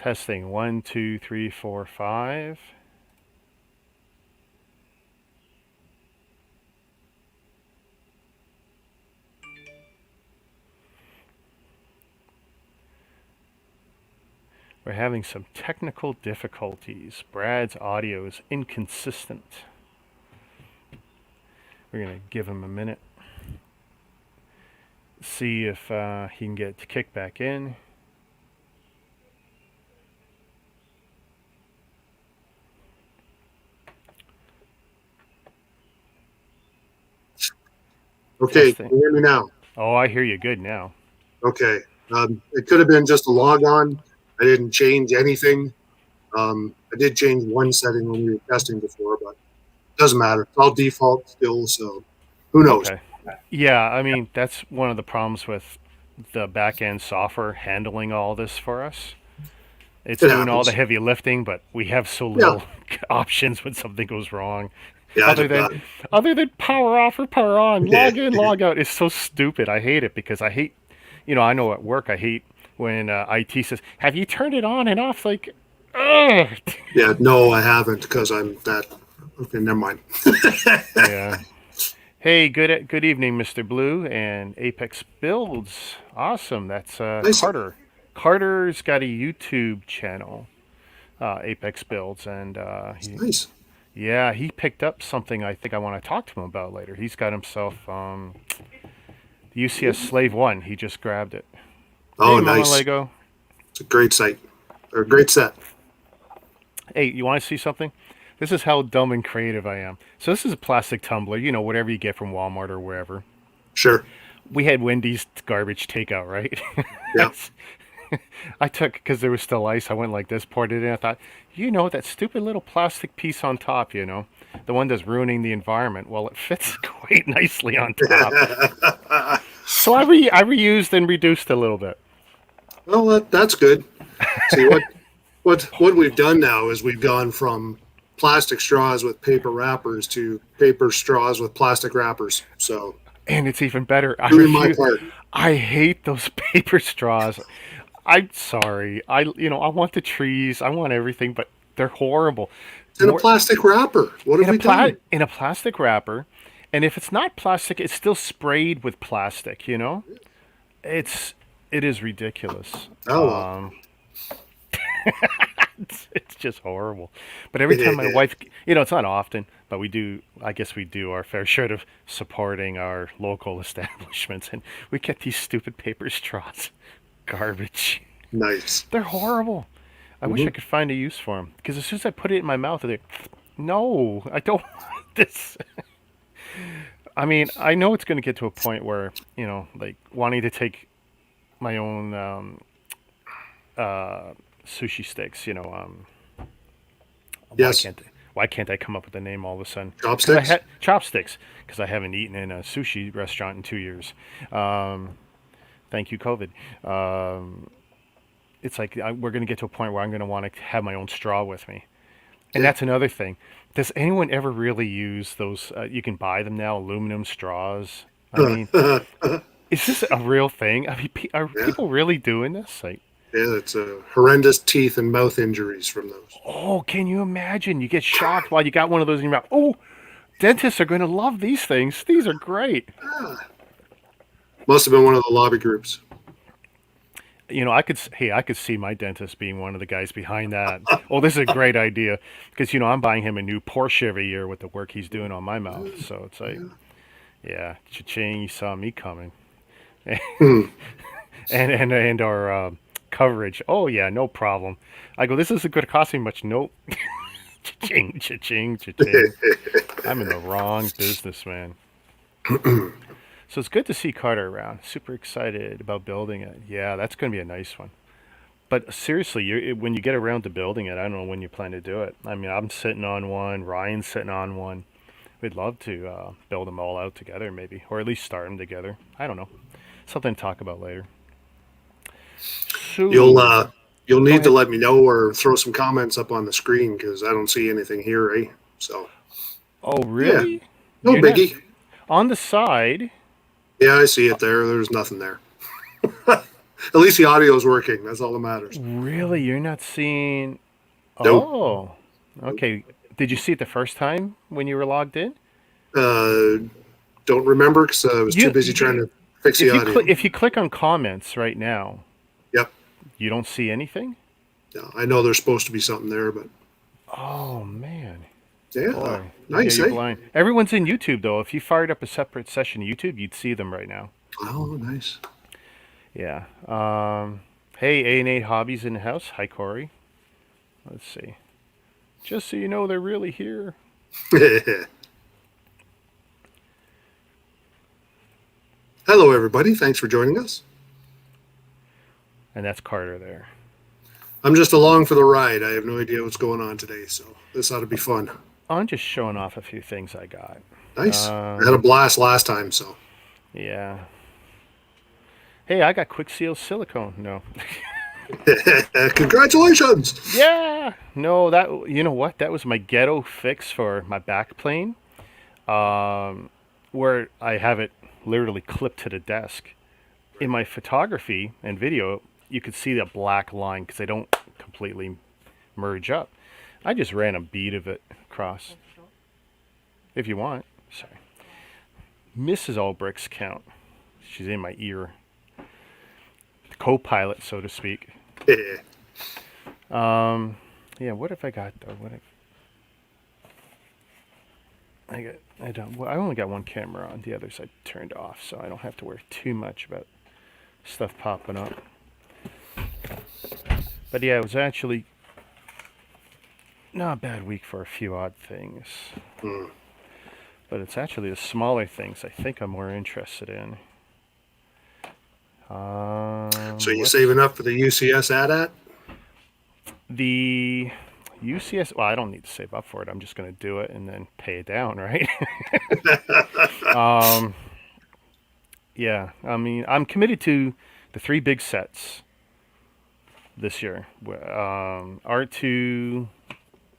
Testing 1, 2, 3, 4, 5. We're having some technical difficulties. Brad's audio is inconsistent. We're going to give him a minute. See if he can get kicked back in. Okay, Testing. can you hear me now? Oh, I hear you good now. Okay. It could have been just a log on. I didn't change anything. I did change one setting when we were testing before, but it doesn't matter. It's all default still, so who knows? Okay. Yeah, I mean, that's one of the problems with the back end software handling all this for us. It's It doing all the happens. heavy lifting, but we have so Yeah, little options when something goes wrong. yeah, I Other did than that. other than power off or power on, log in, log out. It's so stupid. I hate it because I hate, I know at work I hate when IT says, "Have you turned it on and off?" Like, ugh. Yeah, no, I haven't because I'm that. Okay, never mind. Yeah. Hey, good evening, Mr. Blue and Apex Builds. Awesome. That's Nice, Carter. Carter's got a YouTube channel, Apex Builds, and nice. he picked up something I think I want to talk to him about later. He's got himself the UCS Slave One. He just grabbed it. Oh, Hey, Mama nice. Lego. It's a great site or a great set. Hey, you want to see something? This is how dumb and creative I am. So this is a plastic tumbler, whatever you get from Walmart or wherever. Sure. We had Wendy's garbage takeout, right? Yeah. I took, because there was still ice, I went like this, poured it in. I thought, that stupid little plastic piece on top, the one that's ruining the environment. Well, it fits quite nicely on top. So I reused and reduced a little bit. Well, that's good. See what we've done now is we've gone from plastic straws with paper wrappers to paper straws with plastic wrappers. So And it's even better. I doing my refuse. part. I hate those paper straws. I'm sorry. I want the trees. I want everything, but they're horrible. It's in a More plastic wrapper. What have we done? in a plastic wrapper, and if it's not plastic, it's still sprayed with plastic. It's it is ridiculous. Oh well. It's just horrible. But every time my wife, it's not often, but we do. I guess we do our fair share of supporting our local establishments, and we get these stupid paper straws, garbage. Nice. They're horrible. I wish I Hmm. could find a use for them because as soon as I put it in my mouth, they're no, I don't want this. I mean, I know it's going to get to a point where like wanting to take my own sushi sticks. Why Yes. can't why can't I come up with a name all of a sudden? Because I Chopsticks. had chopsticks. Because I haven't eaten in a sushi restaurant in 2 years. Um, Thank you, COVID. Um, it's like we're going to get to a point where I'm going to want to have my own straw with me. And Yeah. that's another thing. Does anyone ever really use those? You can buy them now, aluminum straws. I mean, Yeah. is this a real thing? I mean, are people really doing this? Like, Yeah. It's horrendous teeth and mouth injuries from those. oh, can you imagine? You get shocked while you got one of those in your mouth. Oh, dentists are going to love these things. These are great. Ah, must have been one of the lobby groups. I could see my dentist being one of the guys behind that. Oh, this is a great idea because I'm buying him a new Porsche every year with the work he's doing on my mouth. So it's like, Yeah. yeah, cha-ching, you saw me coming, Hmm. and our coverage. Oh yeah, no problem. I go, this isn't going to cost me much. Nope. Cha-ching, cha-ching, cha-ching. I'm in the wrong business, man. So it's good to see Carter around. Super excited about building it. Yeah, that's going to be a nice one. But seriously, when you get around to building it, I don't know when you plan to do it. I mean, I'm sitting on one. Ryan's sitting on one. We'd love to build them all out together, maybe, or at least start them together. I don't know. Something to talk about later. You'll So, you'll go need to ahead. let me know or throw some comments up on the screen because I don't see anything here, eh? So Oh, yeah, really? no You're not biggie. on the side. Yeah, I see it there. There's nothing there. At least the audio is working. That's all that matters. Really? You're not seeing. Nope. Oh, Nope. okay. Did you see it the first time when you were logged in? Uh, don't remember because I was too You, busy trying to fix the audio. if you click on comments right now, Yep. you don't see anything? Yeah, I know there's supposed to be something there, but Oh man. yeah, Boy. Yeah, nice, you're eh? blind. Everyone's in YouTube though. If you fired up a separate session in YouTube, you'd see them right now. Oh, nice. Yeah. Hey, A&A Hobbies in the house. Hi, Corey. Let's see. Just so you know, they're really here. Hello, everybody. Thanks for joining us. And that's Carter there. I'm just along for the ride. I have no idea what's going on today, so this ought to be fun. I'm just showing off a few things I got. Nice. I had a blast last time, so. Yeah. Hey, I got quick seal silicone. No. Congratulations. Yeah. No, that, you know what? That was my ghetto fix for my back plane. Where I have it literally clipped to the desk. In my photography and video, you could see the black line because they don't completely merge up. I just ran a bead of it across. If you want. Sorry. Mrs. Albrick's count. She's in my ear. The co-pilot, so to speak. Yeah, what have I got though? I don't. Well, I only got one camera on. The others I turned off, so I don't have to worry too much about stuff popping up. But yeah, it was actually not a bad week for a few odd things. But it's actually the smaller things I think I'm more interested in. So you saving up for the UCS AT-AT? The UCS, well, I don't need to save up for it. I'm just going to do it and then pay it down, right? Yeah, I mean, I'm committed to the three big sets this year. R2,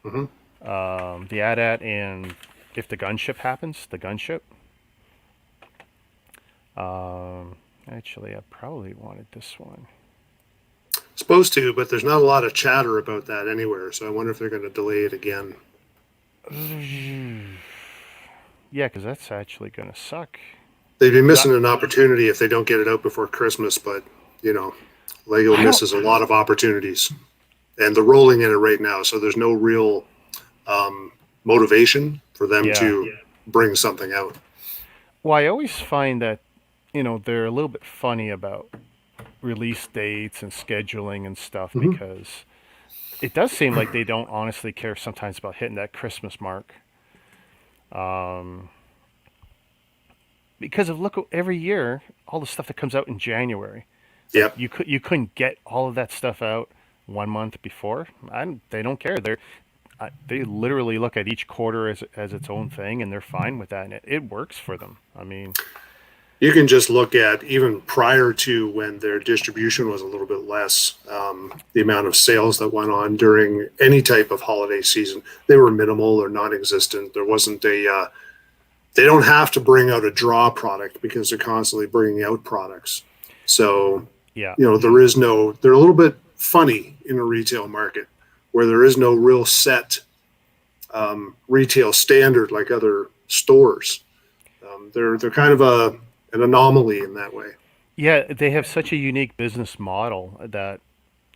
Mm-hmm. the AT-AT, and if the gunship happens, the gunship. Actually, I probably wanted this one. Supposed to, but there's not a lot of chatter about that anywhere. So I wonder if they're going to delay it again. Yeah, because that's actually going to suck. They'd be missing an opportunity if they don't get it out before Christmas. But Lego misses a lot of opportunities, and they're rolling in it right now. So there's no real motivation for them to bring something out. Well, I always find that they're a little bit funny about release dates and scheduling and stuff because it does seem like they don't honestly care sometimes about hitting that Christmas mark. Because of look every year, all the stuff that comes out in January. Yeah, you couldn't get all of that stuff out 1 month before. They don't care. They literally look at each quarter as its own thing, and they're fine with that, and it works for them. I mean, you can just look at even prior to when their distribution was a little bit less, the amount of sales that went on during any type of holiday season. They were minimal or non-existent. There wasn't a they don't have to bring out a draw product because they're constantly bringing out products. So, yeah, they're a little bit funny in a retail market where there is no real set retail standard like other stores. They're kind of an anomaly in that way. yeah. They have such a unique business model that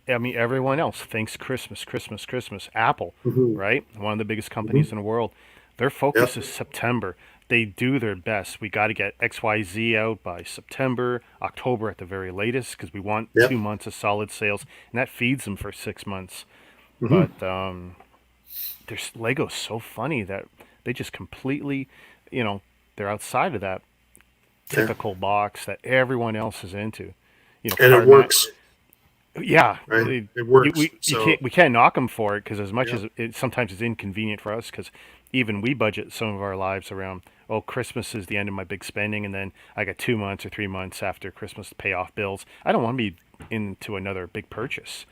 I mean, everyone else thinks Christmas, Christmas, Christmas. Apple, Mm-hmm. right? One of the biggest companies Mm-hmm. in the world. Their Yep. focus is September. They do their best. We got to get XYZ out by September, October at the very latest, because we want Yep. 2 months of solid sales, and that feeds them for 6 months. Mm-hmm. But there's Lego's so funny that they just completely, they're outside of that Yeah. typical box that everyone else is into. And it works, Yeah, right? It works. So we can't knock them for it because as much yeah. as it sometimes it's inconvenient for us because even we budget some of our lives around Christmas is the end of my big spending and then I got 2 months or 3 months after Christmas to pay off bills. I don't want to be into another big purchase.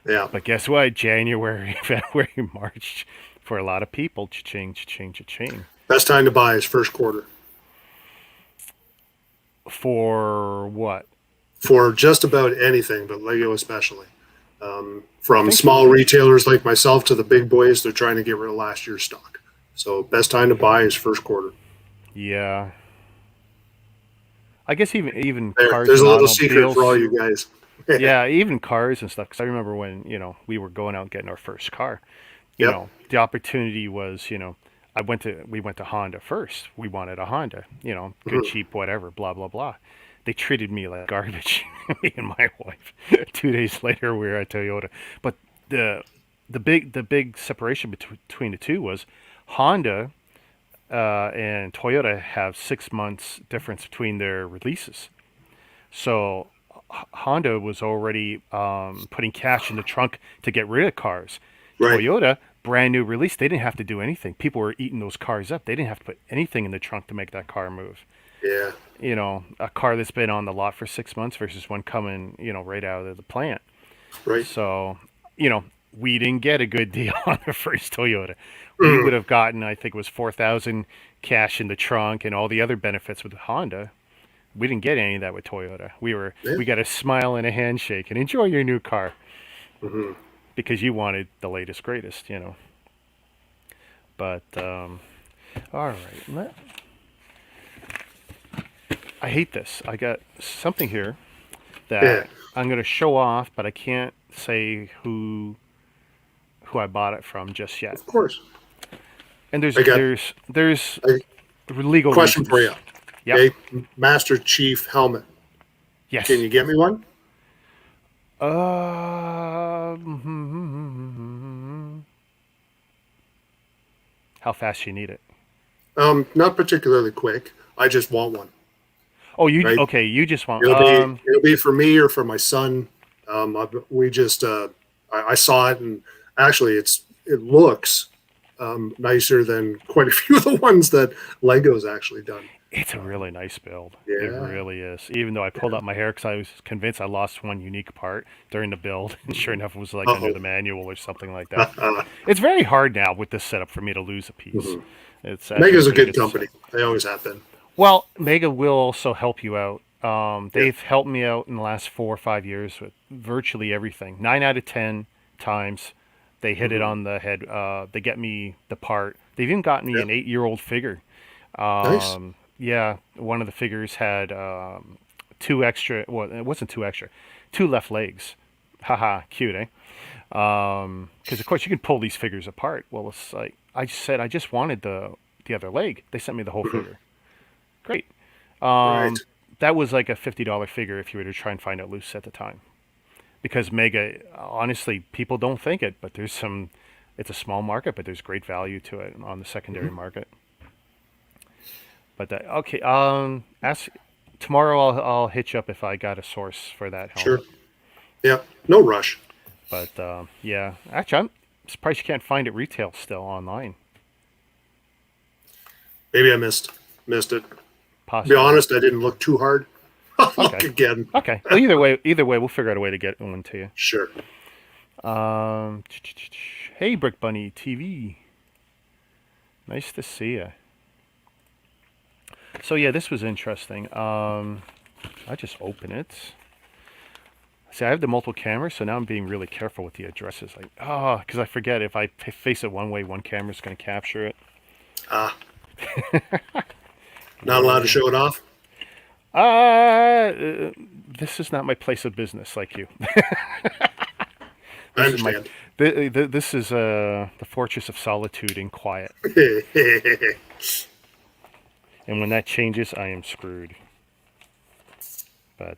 Yeah. But guess what? January, February, March for a lot of people, cha-ching, cha-ching, cha-ching. Best time to buy is first quarter. For what? for just about anything, but Lego especially. I From think small retailers like myself to the big boys, they're trying to get rid of last year's stock. So best time to buy is first quarter. yeah. I guess even cars There's and a little secret for all automobiles. you guys. Yeah, even cars and stuff. Because I remember when we were going out getting our first car. Yep. The opportunity was we went to Honda first. We wanted a Honda. Good, Mhm. cheap, whatever. Blah blah blah. They treated me like garbage. Me and my wife. 2 days later, we were at Toyota. But the the big separation between the two was Honda and Toyota have 6 months difference between their releases. So Honda was already putting cash in the trunk to get rid of cars. Right. Toyota, brand new release, they didn't have to do anything. People were eating those cars up. They didn't have to put anything in the trunk to make that car move. Yeah. A car that's been on the lot for 6 months versus one coming, right out of the plant. Right. So, you know, we didn't get a good deal on the first Toyota. We Mm. would have gotten, I think it was 4,000 cash in the trunk and all the other benefits with Honda. We didn't get any of that with Toyota. Yeah. We got a smile and a handshake and enjoy your new car Hmm. because you wanted the latest greatest. But all right, I hate this. I got something here Yeah. that I'm going to show off, but I can't say who I bought it from just yet. Of course. And I got there's a legal question for you. reasons. Yep. Okay. Master Chief helmet. Can Yes. you get me one? How fast you need it? Not particularly quick. I just want one. Oh, you Right. okay? You just want It'll be for me or for my son. We just I saw it, and actually it looks nicer than quite a few of the ones that Lego's actually done. It's a Um, really nice build. It yeah. really is. Even though I pulled Yeah. out my hair because I was convinced I lost one unique part during the build, and sure enough, it was like under Uh-oh. the manual or something like that. It's very hard now with this setup for me to lose a piece. Mhm. It's actually a Mega's a pretty good good setup. company. They always have been. Well, Mega will also help you out. Yeah. They've helped me out in the last 4 or 5 years with virtually everything. 9 out of 10 times, they hit it Hmm. on the head. They get me the part. They've even got me Yeah. an 8-year-old figure. Nice. Yeah, one of the figures had two extra. Well, it wasn't two extra, two left legs. Haha, cute, eh? Because of course you can pull these figures apart. Well, it's like I just said, I just wanted the other leg. They sent me the whole Mhm. figure. Great. Right. That was like a $50 figure if you were to try and find it loose at the time. Because Mega, honestly, people don't think it, but there's some. It's a small market, but there's great value to it on the secondary Hmm. market. But okay, ask tomorrow. I'll hit you up if I got a source for that Sure. helmet. Yeah. No rush. But yeah, actually, I'm surprised you can't find it retail still online. Maybe I missed it. To be Possibly. honest, I didn't look too hard. I'll look Okay. again. Okay. Well, either way, we'll figure out a way to get one to you. Sure. Um, hey, Brick Bunny TV. Nice to see you. So yeah, this was interesting. I just open it. See, I have the multiple cameras, so now I'm being really careful with the addresses. Like, because I forget if I face it one way, one camera's going to capture it. Ah, not allowed to Where? show it off. This is not my place of business, like you. I This is my. understand. This is the fortress of solitude and quiet. And when that changes, I am screwed. But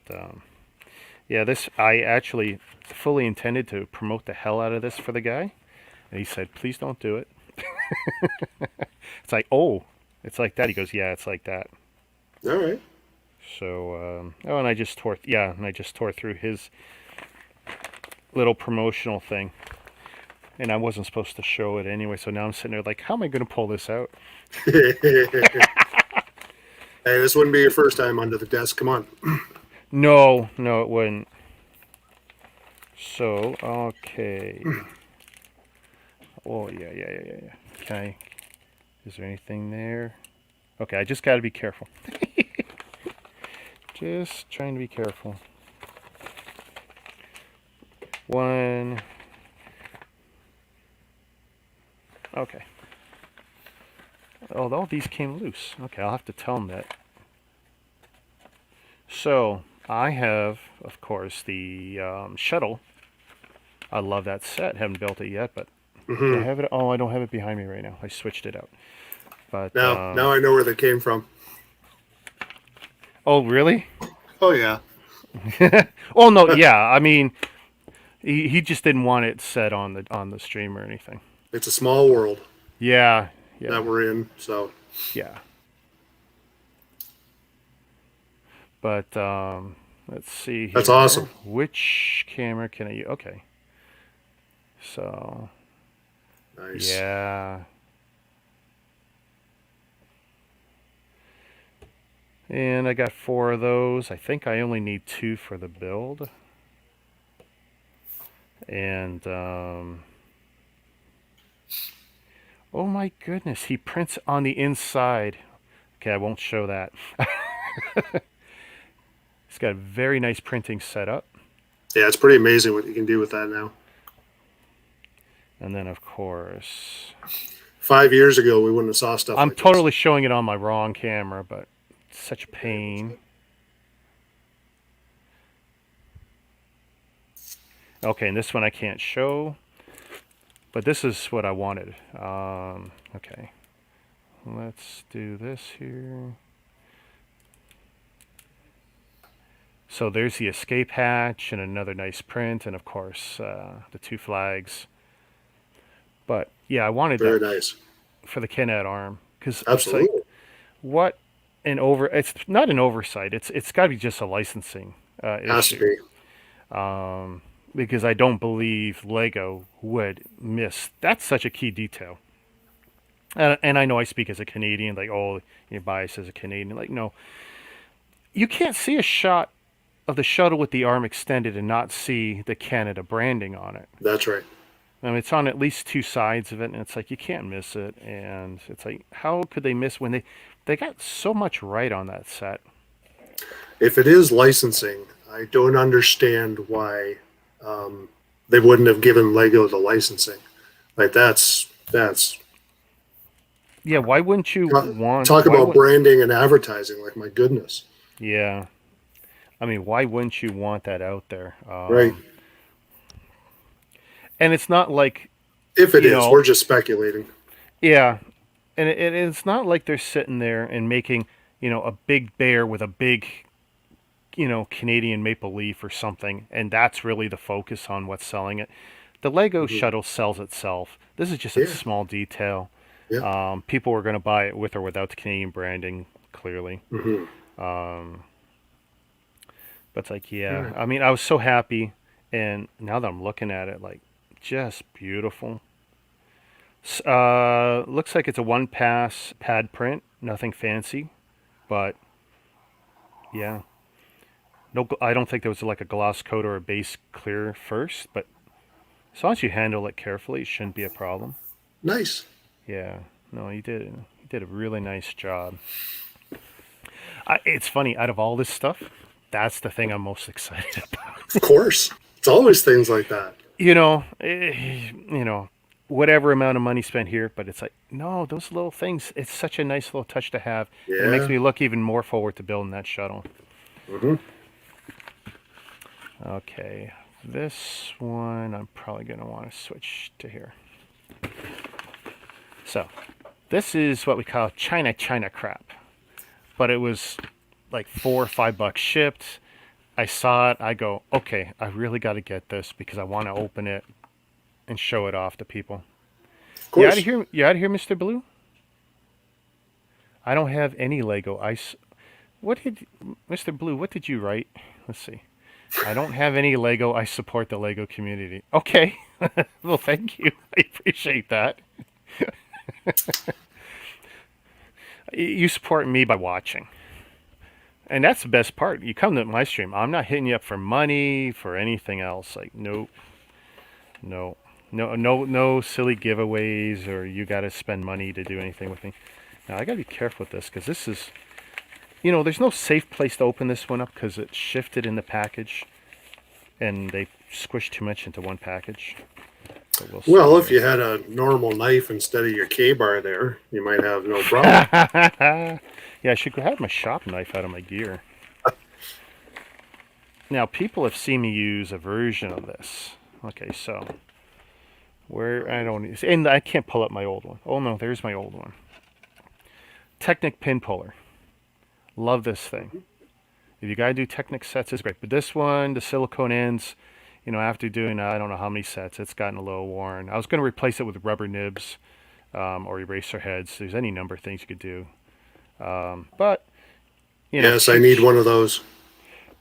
yeah, this I actually fully intended to promote the hell out of this for the guy, and he said, "Please don't do it." It's like, oh, it's like that. He goes, "Yeah, it's like that." All right. So, and I just tore through his little promotional thing, and I wasn't supposed to show it anyway. So now I'm sitting there like, how am I going to pull this out? Hey, this wouldn't be your first time under the desk. Come on. No, no, it wouldn't. So, okay. Oh, yeah, yeah, yeah, yeah, yeah. Okay. Is there anything there? Okay, I just got to be careful. Just trying to be careful. One. Okay. Oh, all these came loose. Okay, I'll have to tell them that. So, I have, of course, the shuttle. I love that set. Haven't built it yet, but do I Hmm. have it? Oh, I don't have it behind me right now. I switched it out. But, Now I know where they came from. oh, really? Oh yeah. Oh, no, yeah. I mean, he just didn't want it set on the stream or anything. It's a small world Yeah, that yeah, we're in, so yeah. But let's see that's here. awesome. Which camera can I use? Okay. So, Nice. yeah. And I got 4 of those. I think I only need 2 for the build. And, oh my goodness, he prints on the inside. Okay, I won't show that. He's got a very nice printing setup. Yeah, it's pretty amazing what you can do with that now. And then, of course, 5 years ago, we wouldn't have saw stuff I'm like this. totally showing it on my wrong camera, but it's such a pain. Okay, and this one I can't show, but this is what I wanted. Okay, let's do this here. So there's the escape hatch and another nice print, and of course the 2 flags. But yeah, I wanted Very that nice. for the Kenad arm because it's like Absolutely. what an over. It's not an oversight. It's got to be just a licensing Has to issue. be. Because I don't believe Lego would miss. That's such a key detail. And I know I speak as a Canadian, like, oh, you're biased as a Canadian. Like, no, you can't see a shot of the shuttle with the arm extended and not see the Canada branding on it. That's right. I mean, it's on at least 2 sides of it, and it's like you can't miss it. And it's like, how could they miss when they got so much right on that set? If it is licensing, I don't understand why they wouldn't have given Lego the licensing. Like that's Yeah, why wouldn't you want? talk Why about would? branding and advertising. Like my goodness. Yeah, I mean, why wouldn't you want that out there? Right. And it's not like If it you is, know, we're just speculating. yeah, and it's not like they're sitting there and making a big bear with a big Canadian maple leaf or something, and that's really the focus on what's selling it. The Lego Hmm. shuttle sells itself. This is just a Yeah. small detail. Yeah. People are going to buy it with or without the Canadian branding, clearly. Hmm. But it's like, All yeah, right. I mean, I was so happy, and now that I'm looking at it, like, just beautiful. Looks like it's a 1-pass pad print, nothing fancy, but yeah, no, I don't think there was like a gloss coat or a base clear first, but as long as you handle it carefully, it shouldn't be a problem. Nice. Yeah, no, he did a really nice job. It's funny, out of all this stuff, that's the thing I'm most excited about. Of course. It's always things like that. Whatever amount of money spent here, but it's like, no, those little things, it's such a nice little touch to have, and it makes Yeah. me look even more forward to building that shuttle. Hmm. Okay, this one I'm probably going to want to switch to here. So, this is what we call China crap, but it was like $4 or $5 shipped. I saw it, I go, okay, I really got to get this because I want to open it and show it off to people. Of You out of course. here? You out of here, Mr. Blue? I don't have any Lego ice. What did Mr. Blue? What did you write? Let's see. I don't have any Lego. I support the Lego community. Okay. Well, thank you. I appreciate that. You support me by watching, and that's the best part. You come to my stream. I'm not hitting you up for money for anything else. Like, nope, no, no silly giveaways or you got to spend money to do anything with me. Now I got to be careful with this because this is, there's no safe place to open this one up because it's shifted in the package. and they squish too much into one package. But we'll Well, see if you had a normal knife instead of your K-bar there, you might have no problem. here. Yeah, I should have my shop knife out of my gear. Now, people have seen me use a version of this. Okay, so where I don't, and I can't pull up my old one. Oh no, there's my old one. Technic pin puller. Love this thing. If you gotta do Technic sets, it's great. But this one, the silicone ends, after doing I don't know how many sets, it's gotten a little worn. I was gonna replace it with rubber nibs or eraser heads. There's any number of things you could do. But Yes, I need one of those.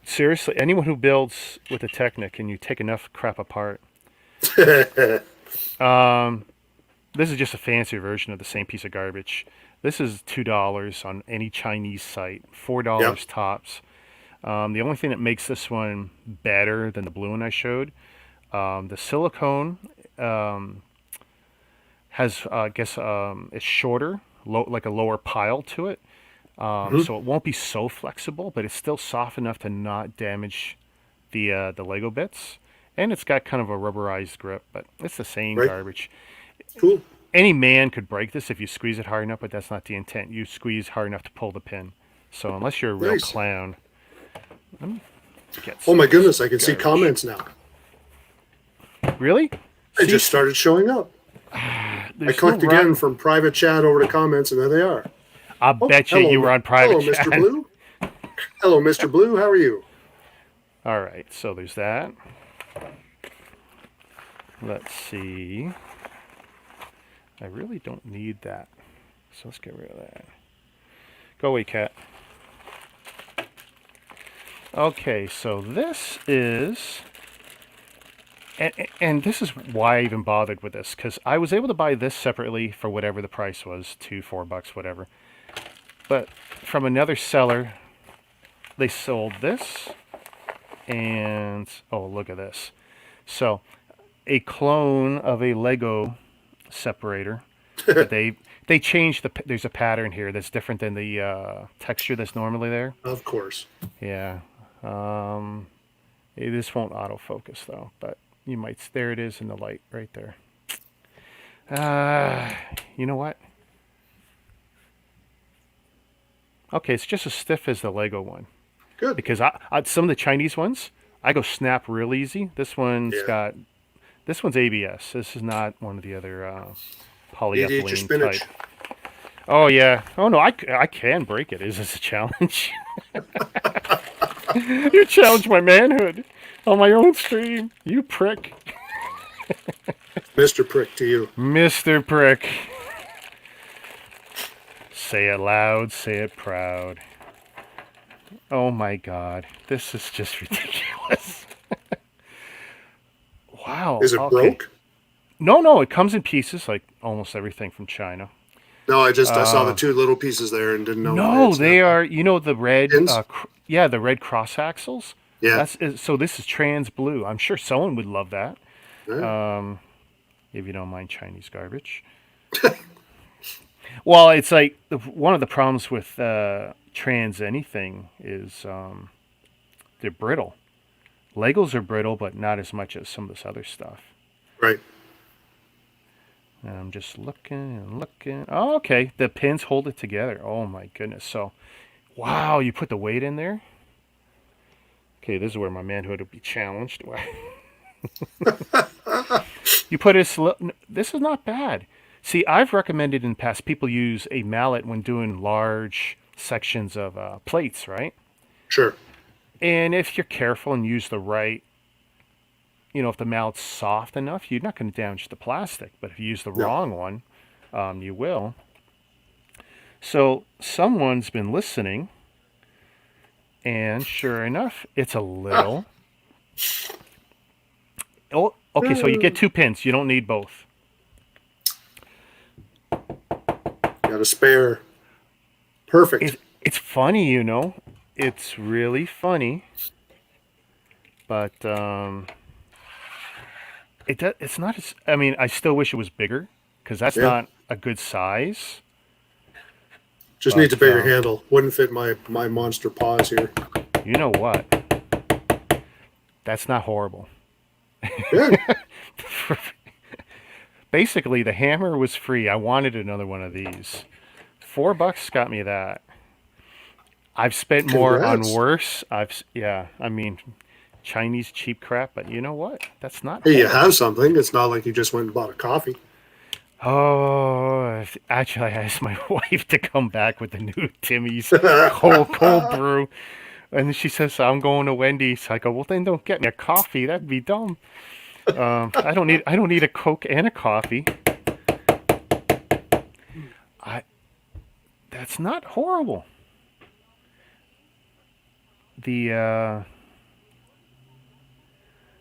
seriously, anyone who builds with a Technic and you take enough crap apart, this is just a fancier version of the same piece of garbage. This is $2 on any Chinese site, $4 Yep. tops. The only thing that makes this one better than the blue one I showed, the silicone has, I guess, it's shorter, like a lower pile to it. Mhm. So it won't be so flexible, but it's still soft enough to not damage the Lego bits. And it's got kind of a rubberized grip, but it's the same Right. garbage. Cool. Any man could break this if you squeeze it hard enough, but that's not the intent. You squeeze hard enough to pull the pin. So unless you're a real Nice. clown, let me get Oh some my of this goodness, I can see garbage. comments now. Really? They See, just started showing up. I there's clicked no again from private chat over to comments, and there they are. I Oh, bet you hello, you were on private hello, chat. Mr. Blue. Hello, Mr. Blue. How are you? All right, so there's that. Let's see. I really don't need that. So let's get rid of that. Go away, cat. Okay, so this is, and this is why I even bothered with this, because I was able to buy this separately for whatever the price was, $4, whatever. But from another seller, they sold this, and oh, look at this. So, a clone of a Lego separator, but they changed there's a pattern here that's different than the texture that's normally there. Of course. Yeah. This won't autofocus though, but you might. There it is in the light right there. You know what? Okay, it's just as stiff as the Lego one Good. because some of the Chinese ones I go snap real easy. Yeah. This one's ABS. This is not one of the other Need to eat your polyethylene spinach. type. Oh yeah. Oh no, I can break it. Is this a challenge? You challenge my manhood on my own stream. You prick. Mr. Prick to you. Mr. Prick. Say it loud, say it proud. Oh my god. This is just ridiculous. Wow. Is it Okay. broke? No, it comes in pieces like almost everything from China. No, I saw the two little pieces there and didn't know. No, they are, the red, Pins? the red cross axles. Yeah. So this is trans blue. I'm sure someone would love that. Yeah. If you don't mind Chinese garbage. Well, it's like one of the problems with trans anything is they're brittle. Legos are brittle, but not as much as some of this other stuff. Right. And I'm just looking and looking. Oh, okay. The pins hold it together. Oh my goodness. So, wow, you put the weight in there. Okay, this is where my manhood would be challenged. You put this. This is not bad. See, I've recommended in the past people use a mallet when doing large sections of plates, right? Sure. And if you're careful and use the right, if the mallet's soft enough, you're not going to damage the plastic. But if you use the No. wrong one, you will. So someone's been listening, and sure enough, it's a little. Oh, okay. So you get 2 pins. You don't need both. Got a spare. Perfect. It's funny, It's really funny, but it's not as. I mean, I still wish it was bigger because that's Yeah. not a good size. Just But, needs a bigger handle. Wouldn't fit my monster paws here. You know what? That's not horrible. Good. Basically, the hammer was free. I wanted another one of these. $4 got me that. I've spent more on Congrats. worse. Yeah. I mean, Chinese cheap crap, but you know what? That's not Hey, you horrible. have something. It's not like you just went and bought a coffee. Oh, actually, I asked my wife to come back with the new Timmy's cold brew, and she says I'm going to Wendy's. I go, well, then don't get me a coffee. That'd be dumb. I don't need a Coke and a coffee. I That's not horrible. The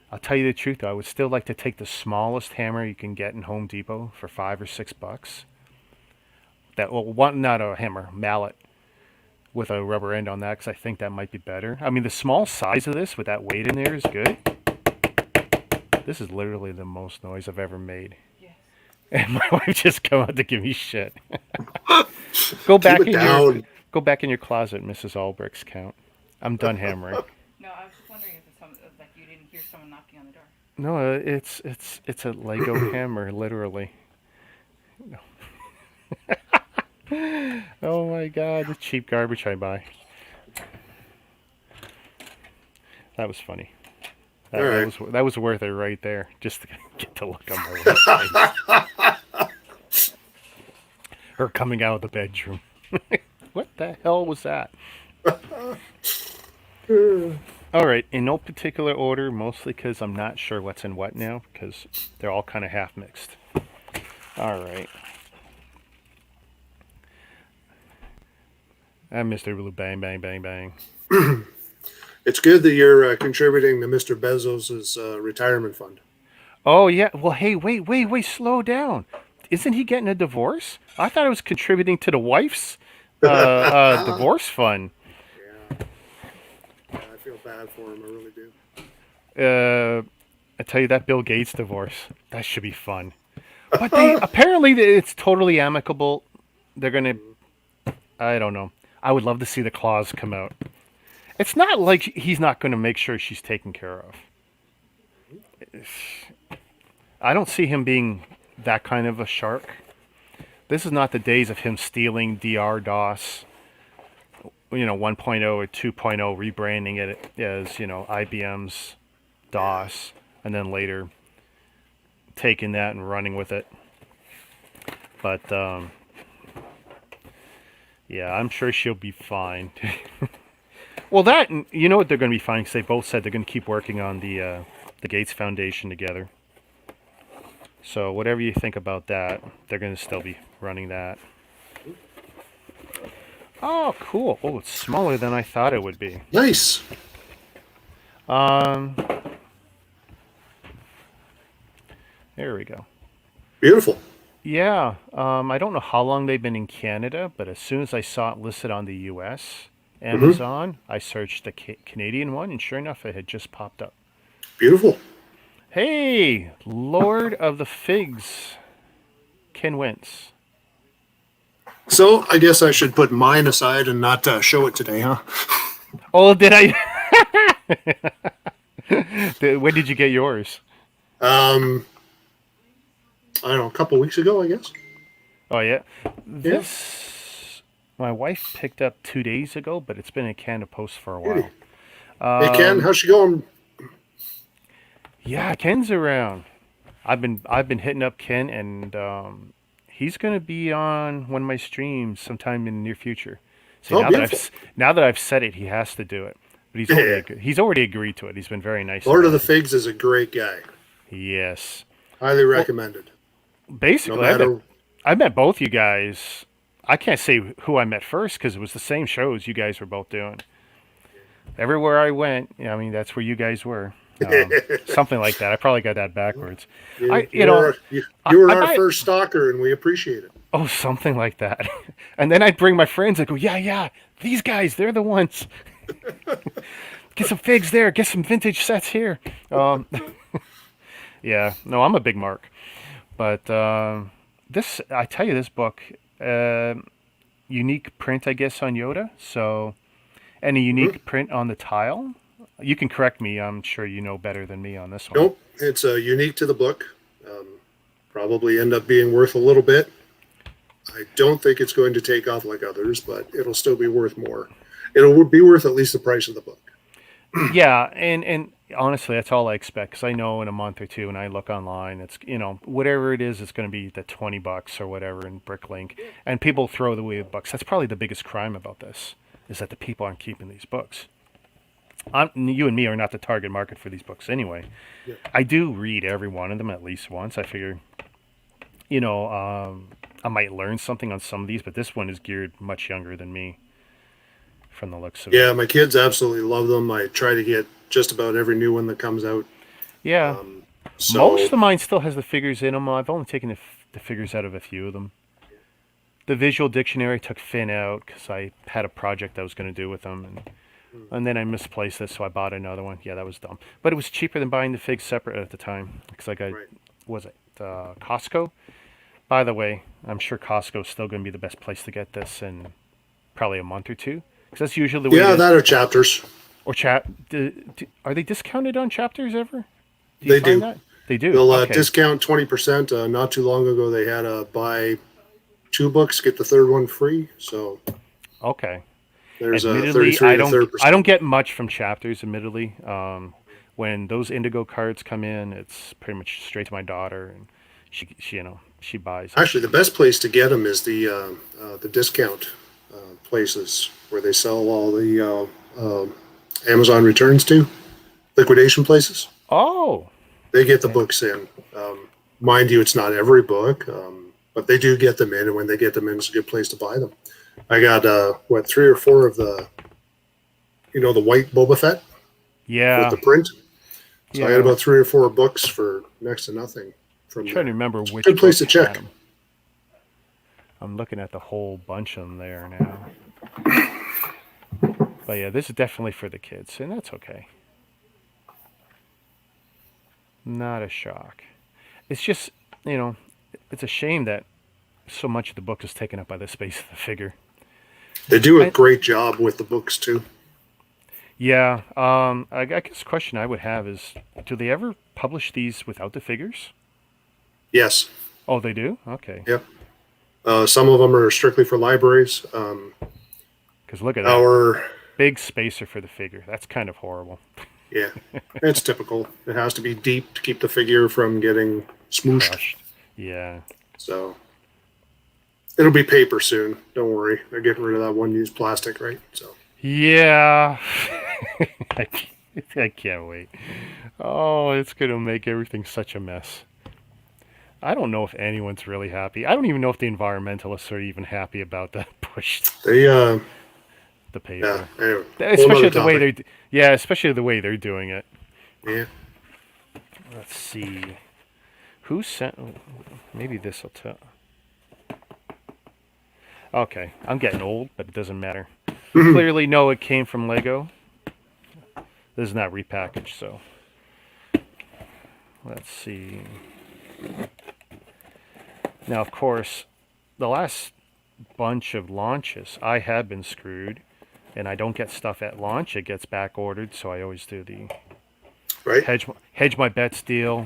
I'll tell you the truth, though, I would still like to take the smallest hammer you can get in Home Depot for $5 or $6. That well, one not a hammer, mallet with a rubber end on that, because I think that might be better. I mean, the small size of this with that weight in there is good. This is literally the most noise I've ever made. Yes. And my wife just come out to give me shit. Go Keep back it in your down. Go back in your closet, Mrs. Albrecht's count. I'm done hammering. No, I was just wondering if it's some, like you didn't hear someone knocking on the door. No, it's a Lego hammer, literally. Oh my god, the cheap garbage I buy. That was funny. All That right. was worth it right there, just to get to look on my wife's face. Her coming out of the bedroom. What the hell was that? All right, in no particular order, mostly because I'm not sure what's in what now, because they're all kind of half mixed. All right. And Mr. Blue Bang Bang Bang Bang. It's good that you're contributing to Mr. Bezos's retirement fund. Oh yeah. Well, hey, wait, slow down. Isn't he getting a divorce? I thought I was contributing to the wife's Yeah, divorce fund. I feel bad for him. I really do. I tell you that Bill Gates divorce. That should be fun. But they apparently it's totally amicable. They're gonna. I don't know. I would love to see the clause come out. It's not like he's not going to make sure she's taken care of. I don't see him being that kind of a shark. This is not the days of him stealing DR DOS, 1.0 or 2.0, rebranding it as, IBM's DOS, and then later taking that and running with it. But, yeah, I'm sure she'll be fine. Well, that, you know what they're going to be fine, because they both said they're going to keep working on the Gates Foundation together. So whatever you think about that, they're going to still be running that. Oh, cool. Oh, it's smaller than I thought it would be. Nice. Um, there we go. Beautiful. Yeah, I don't know how long they've been in Canada, but as soon as I saw it listed on the U.S. Hmm. Amazon, I searched the Canadian one, and sure enough, it had just popped up. Beautiful. Hey, Lord of the Figs, Ken Wentz. So I guess I should put mine aside and not show it today, huh? Oh, did I? When did you get yours? Um, I don't know, a couple weeks ago, I guess. Oh, yeah. Yeah. This, my wife picked up 2 days ago, but it's been in Canada Post for a Beauty. while. Hey Ken, how's she going? Yeah, Ken's around. I've been hitting up Ken, and he's gonna be on one of my streams sometime in the near future. See, Oh, beautiful. now that I've said it, he has to do it. But he's already agreed to it. He's been very nice Lord of about the it. Figs is a great guy. Yes. Highly Well, recommended. No basically, matter. I met both you guys. I can't say who I met first because it was the same shows you guys were both doing. Everywhere I went, I mean, that's where you guys were. Something like that. I probably got that backwards. I, you know, You were I our might. first stalker, and we appreciate it. Oh, something like that. And then I'd bring my friends. I go, yeah, these guys, they're the ones. Get some figs there. Get some vintage sets here. Um, yeah, no, I'm a big mark. But I tell you, this book, uh, unique print, I guess, on Yoda. So, and a Hmm. unique print on the tile. You can correct me. I'm sure you know better than me on this one. Nope, it's unique to the book. Um, Probably end up being worth a little bit. I don't think it's going to take off like others, but it'll still be worth more. It'll be worth at least the price of the book. Yeah, and honestly, that's all I expect because I know in a month or two, when I look online, it's whatever it is, it's going to be the $20 or whatever in Bricklink, and people throw away the books. That's probably the biggest crime about this is that the people aren't keeping these books. You and me are not the target market for these books anyway. Yeah. I do read every one of them at least once. I figure, you know, I might learn something on some of these, but this one is geared much younger than me from the looks of it. Yeah, my kids absolutely love them. I try to get just about every new one that comes out. Yeah, Um, most so of mine still has the figures in them. I've only taken the figures out of a few of them. The visual dictionary took Finn out because I had a project I was going to do with them, and then I misplaced it, so I bought another one. Yeah, that was dumb, but it was cheaper than buying the figs separate at the time because I got right. was it Costco? By the way, I'm sure Costco's still going to be the best place to get this in probably a month or two because that's usually the way it Yeah, is. that are chapters. Or are they discounted on chapters ever? Do you They find do. that? They do. They'll Okay. discount 20%. Not too long ago, they had a buy two books, get the third one free. So Okay. there's a Admittedly, 33 to I 30%. don't get much from chapters. Admittedly, when those Indigo cards come in, it's pretty much straight to my daughter, and she buys them. Actually, the best place to get them is the discount places where they sell all the Amazon returns to liquidation places. Oh, They get the okay. books in. Mind you, it's not every book, but they do get them in, and when they get them in, it's a good place to buy them. I got what 3 or 4 of the white Boba Fett with Yeah, the print. So I got yeah. about 3 or 4 books for next to nothing I'm from trying to there. remember It's a which good place book to had check. them. I'm looking at the whole bunch of them there now. But yeah, this is definitely for the kids, and that's okay. Not a shock. It's just, you know, it's a shame that so much of the book is taken up by the space of the figure. They do a I, great job with the books too. yeah, I guess the question I would have is, do they ever publish these without the figures? Yes. Oh, they do? Okay. Yep. Some of them are strictly for libraries. Because look at that. Our Big spacer for the figure. That's kind of horrible. Yeah, it's typical. It has to be deep to keep the figure from getting smooshed. Crushed. Yeah. So it'll be paper soon. Don't worry. They're getting rid of that one use plastic, right? So Yeah. I can't wait. Oh, it's going to make everything such a mess. I don't know if anyone's really happy. I don't even know if the environmentalists are even happy about that push they the yeah, paper. anyway, whole Especially nother the way topic. especially the way they're doing it. Yeah. Let's see. Who sent maybe this will tell. Okay, I'm getting old, but it doesn't matter. We clearly know it came from Lego. This is not repackaged, so let's see. Now, of course, the last bunch of launches, I have been screwed, and I don't get stuff at launch. It gets back ordered, so I always do the Right. hedge my bets deal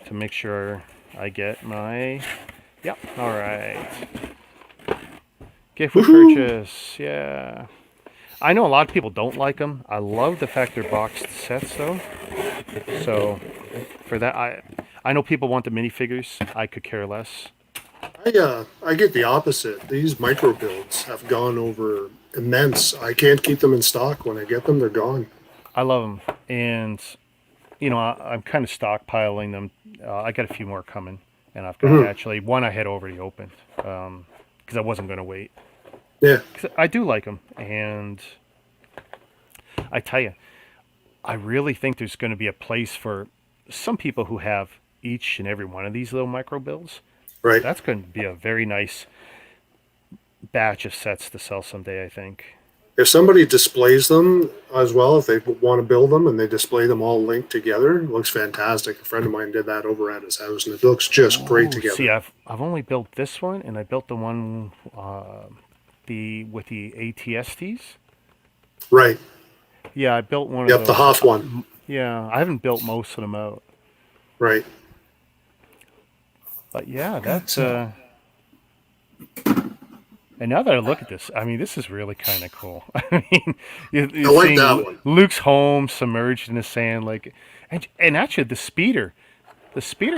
to make sure I get my. Yep. All right. Gift with Woohoo! purchase. Yeah. I know a lot of people don't like them. I love the fact they're boxed sets, though. So for that, I know people want the minifigures. I could care less. I get the opposite. These micro builds have gone over immense. I can't keep them in stock. When I get them, they're gone. I love them, and I'm kind of stockpiling them. I got a few more coming, and I've got Hmm. actually one I had already opened because I wasn't going to wait. Yeah. 'Cause I do like them, and I tell you, I really think there's going to be a place for some people who have each and every one of these little micro builds. Right. That's going to be a very nice batch of sets to sell someday, I think. If somebody displays them as well, if they want to build them and they display them all linked together, it looks fantastic. A friend of mine did that over at his house, and it looks just great Oh, see, together. I've only built this one, and I built the one the with the ATSTs. Right. Yeah, I built one of Yep, the those. Hoth one. Yeah, I haven't built most of them out, Right. but yeah, that's So, And now that I look at this, I mean, this is really kind of cool. I mean, I you're like seeing that one. Luke's home submerged in the sand, like, and actually the speeder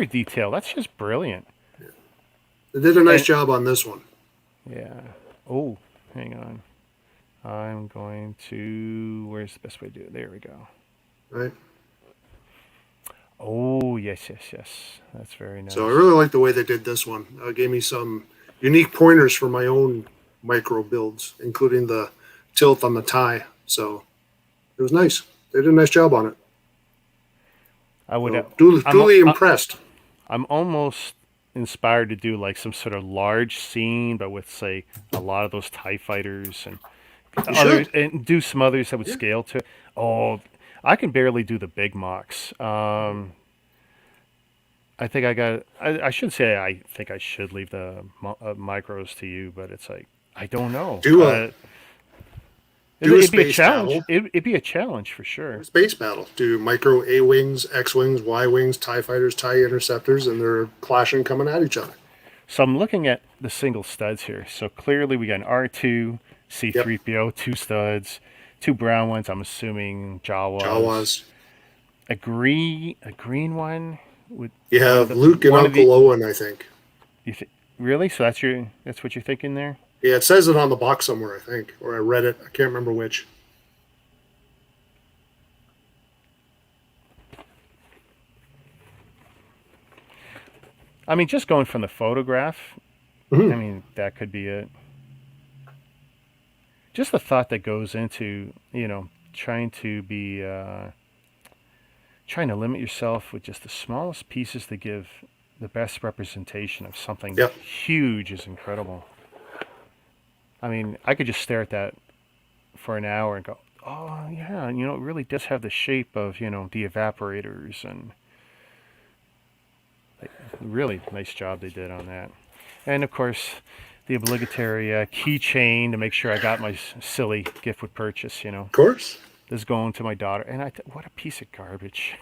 detail, that's just brilliant. They did a nice And job on this one. yeah, oh, hang on, I'm going to. Where's the best way to do it? There we go. Right. Oh yes, yes, yes, that's very So I nice. really like the way they did this one. Gave me some unique pointers for my own micro builds, including the tilt on the tie. So it was nice. They did a nice job on it. I would. So duly I, impressed. I'm almost inspired to do like some sort of large scene, but with say a lot of those Tie fighters and You others, should. and do some others that would Yeah. scale to. Oh, I can barely do the big mocks. I think I got. I should say I think I should leave the micros to you, but it's like I don't know. Do a do a It'd be a space challenge. battle. It'd be a challenge for Do sure. a space battle. Do micro A wings, X wings, Y wings, Tie fighters, Tie interceptors, and they're clashing, coming at each other. So I'm looking at the single studs here. So clearly we got an R2, Yep. C3PO, two studs, two brown ones. I'm assuming Jawas. Jawas. A green one with You one of have the Luke and one of the. Uncle Owen, I think. You really? So that's what you're thinking there. Yeah, it says it on the box somewhere, I think, or I read it. I can't remember which. I mean, just going from the photograph, I Mhm. mean that could be it. Just the thought that goes into trying to be trying to limit yourself with just the smallest pieces to give the best representation of something Yep. huge is incredible. I mean, I could just stare at that for an hour and go, "Oh yeah, it really does have the shape of the evaporators," and like, really nice job they did on that. And of course, the obligatory keychain to make sure I got my silly gift with purchase. Of course. Is going to my daughter, and what a piece of garbage.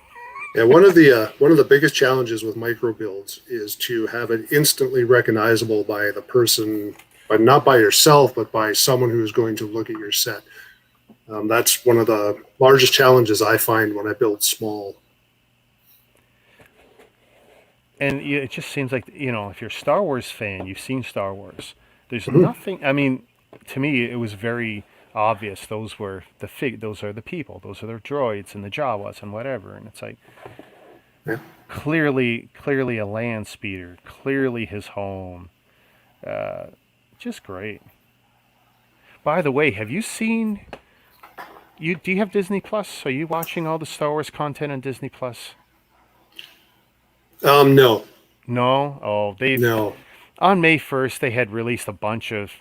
Yeah, one of the biggest challenges with micro builds is to have it instantly recognizable by the person, but not by yourself, but by someone who's going to look at your set. That's one of the largest challenges I find when I build small. And it just seems like if you're a Star Wars fan, you've seen Star Wars. There's Mhm. nothing. I mean, to me, it was very obvious. Those are the people. Those are their droids and the Jawas and whatever. And it's like Yeah. clearly a land speeder. Clearly his home. Uh, just great. By the way, have you seen? Do you have Disney Plus? Are you watching all the Star Wars content on Disney Plus? No, No. Oh, they've no. on May 1st, they had released a bunch of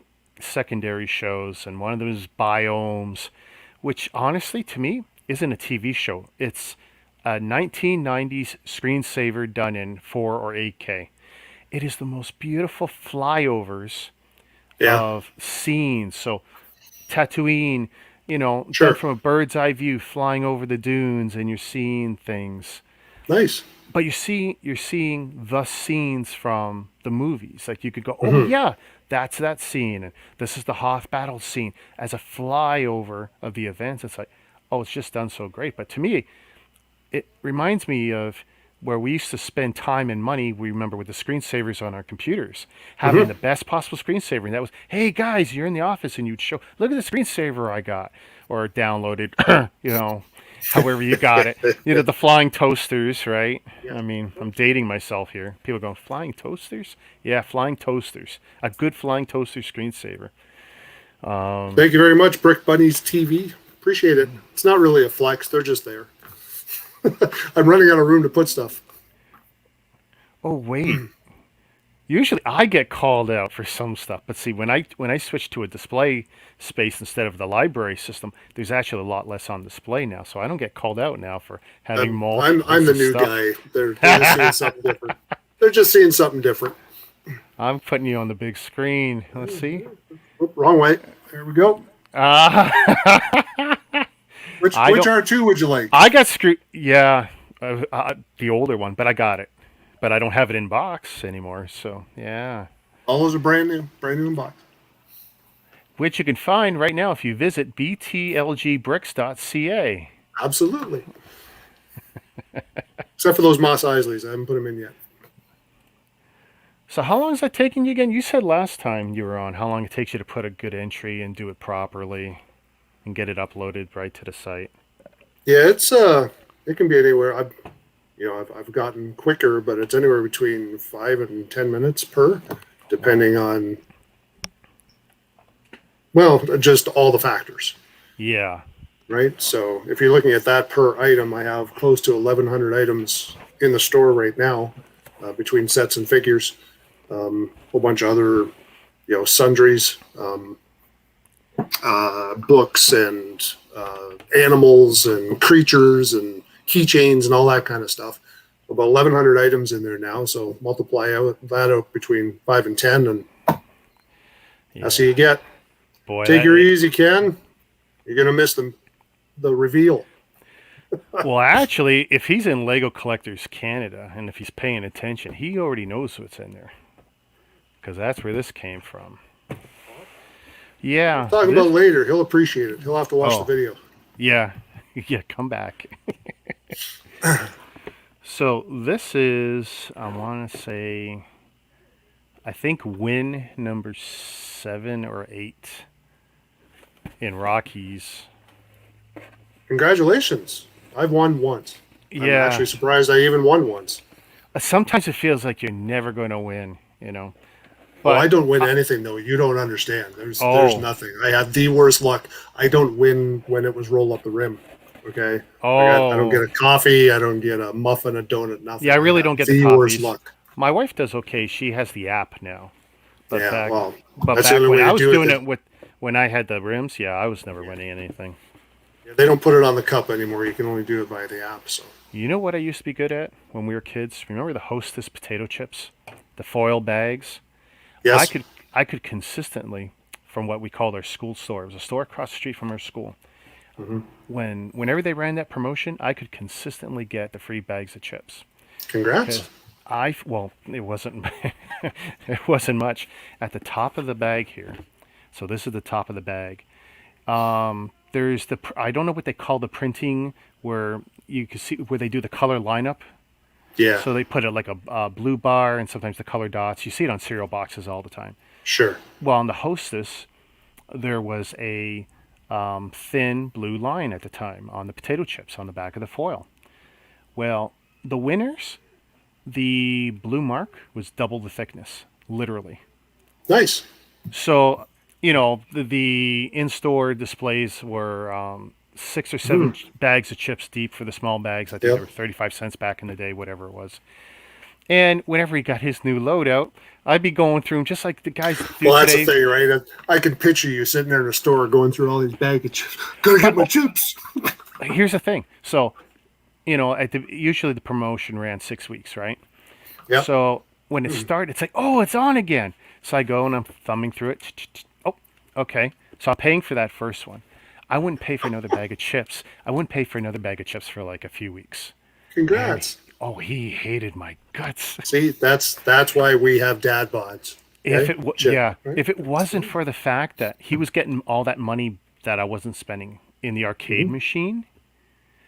secondary shows, and one of them is Biomes, which honestly, to me, isn't a TV show. It's a 1990s screensaver done in 4 or 8K. It is the most beautiful flyovers Yeah, of scenes. So, Tatooine, done sure. from a bird's eye view, flying over the dunes, and you're seeing things. Nice. But you're seeing the scenes from the movies. Like you could go, oh Hmm. yeah, that's that scene, and this is the Hoth battle scene as a flyover of the events. It's like, oh, it's just done so great. But to me, it reminds me of where we used to spend time and money. We remember with the screensavers on our computers, having Hmm. the best possible screensaver, and that was, hey guys, you're in the office, and you'd show, look at the screensaver I got or downloaded, however you got it. The flying toasters, right? Yeah. I mean, I'm dating myself here. People going, flying toasters? Yeah, flying toasters. A good flying toaster screensaver. Thank you very much, Brick Bunnies TV. Appreciate it. It's not really a flex; they're just there. I'm running out of room to put stuff. Oh wait. Usually I get called out for some stuff, but see when I switch to a display space instead of the library system, there's actually a lot less on display now, so I don't get called out now for having I'm multiples the of new stuff. guy. They're just seeing something different. They're just seeing something different. I'm putting you on the big screen. Let's see. Oop, wrong way. There we go. Ah, Which I don't. R2 would you like? I got screwed. Yeah, the older one, but I got it. But I don't have it in box anymore. So yeah, All those are brand new in box. which you can find right now if you visit BTLGbricks.ca. Absolutely. Except for those Moss Isleys. I haven't put them in yet. So how long is that taking you again? You said last time you were on how long it takes you to put a good entry and do it properly and get it uploaded right to the site. Yeah, it can be anywhere. I've gotten quicker, but it's anywhere between 5 and 10 minutes per, depending on just all the factors, Yeah. right? So if you're looking at that per item, I have close to 1,100 items in the store right now, between sets and figures, a whole bunch of other, sundries, books and animals and creatures and keychains and all that kind of stuff. About 1,100 items in there now. So multiply that out between 5 and 10, and that's what you get. Boy, Take her easy, Ken. You're gonna miss the reveal. Well, actually, if he's in Lego Collectors Canada and if he's paying attention, he already knows what's in there because that's where this came from. Yeah. We'll talk about later. He'll appreciate it. He'll have to watch the video. Yeah. Yeah, come back. So this is, I want to say, I think win number 7 or 8 in Rockies. Congratulations. I've won once. Yeah. I'm actually surprised I even won once. Sometimes it feels like you're never going to win, But I don't win anything, though. You don't understand. There's nothing. I had the worst luck. I don't win when it was roll up the rim. Okay. I don't get a coffee. I don't get a muffin, a donut, nothing. Yeah, I really don't get the worst coffees. luck. My wife does okay. She has the app now. But Yeah, back when I was doing it with when I had the rims, I was never winning anything. Yeah, they don't put it on the cup anymore. You can only do it by the app. So. You know what I used to be good at when we were kids? Remember the Hostess potato chips, the foil bags? Yes. I could consistently, from what we called our school store. It was a store across the street from our school. Mm-hmm. Whenever they ran that promotion, I could consistently get the free bags of chips. Congrats. It wasn't it wasn't much at the top of the bag here. So this is the top of the bag. There's I don't know what they call the printing where you can see where they do the color lineup. Yeah. So they put it like a blue bar and sometimes the color dots. You see it on cereal boxes all the time. Sure. Well, on the Hostess, there was a thin blue line at the time on the potato chips on the back of the foil. Well, the winners, the blue mark was double the thickness, literally. Nice. So, the in-store displays were 6 or 7 bags of chips deep for the small bags. I think they were 35 cents back in the day, whatever it was. And whenever he got his new loadout, I'd be going through them just like the guys do Well, that's today. the thing, right? I can picture you sitting there in a store going through all these bags of chips. Gotta get my chips. Here's the thing. So, usually the promotion ran 6 weeks, right? Yeah. So when it started, it's like, oh, it's on again. So I go and I'm thumbing through it. Oh, okay. So I'm paying for that first one. I wouldn't pay for another bag of chips. I wouldn't pay for another bag of chips for like a few weeks. Congrats. He hated my guts. See, that's why we have dad bods. If Okay? if it wasn't for the fact that he was getting all that money that I wasn't spending in the arcade machine,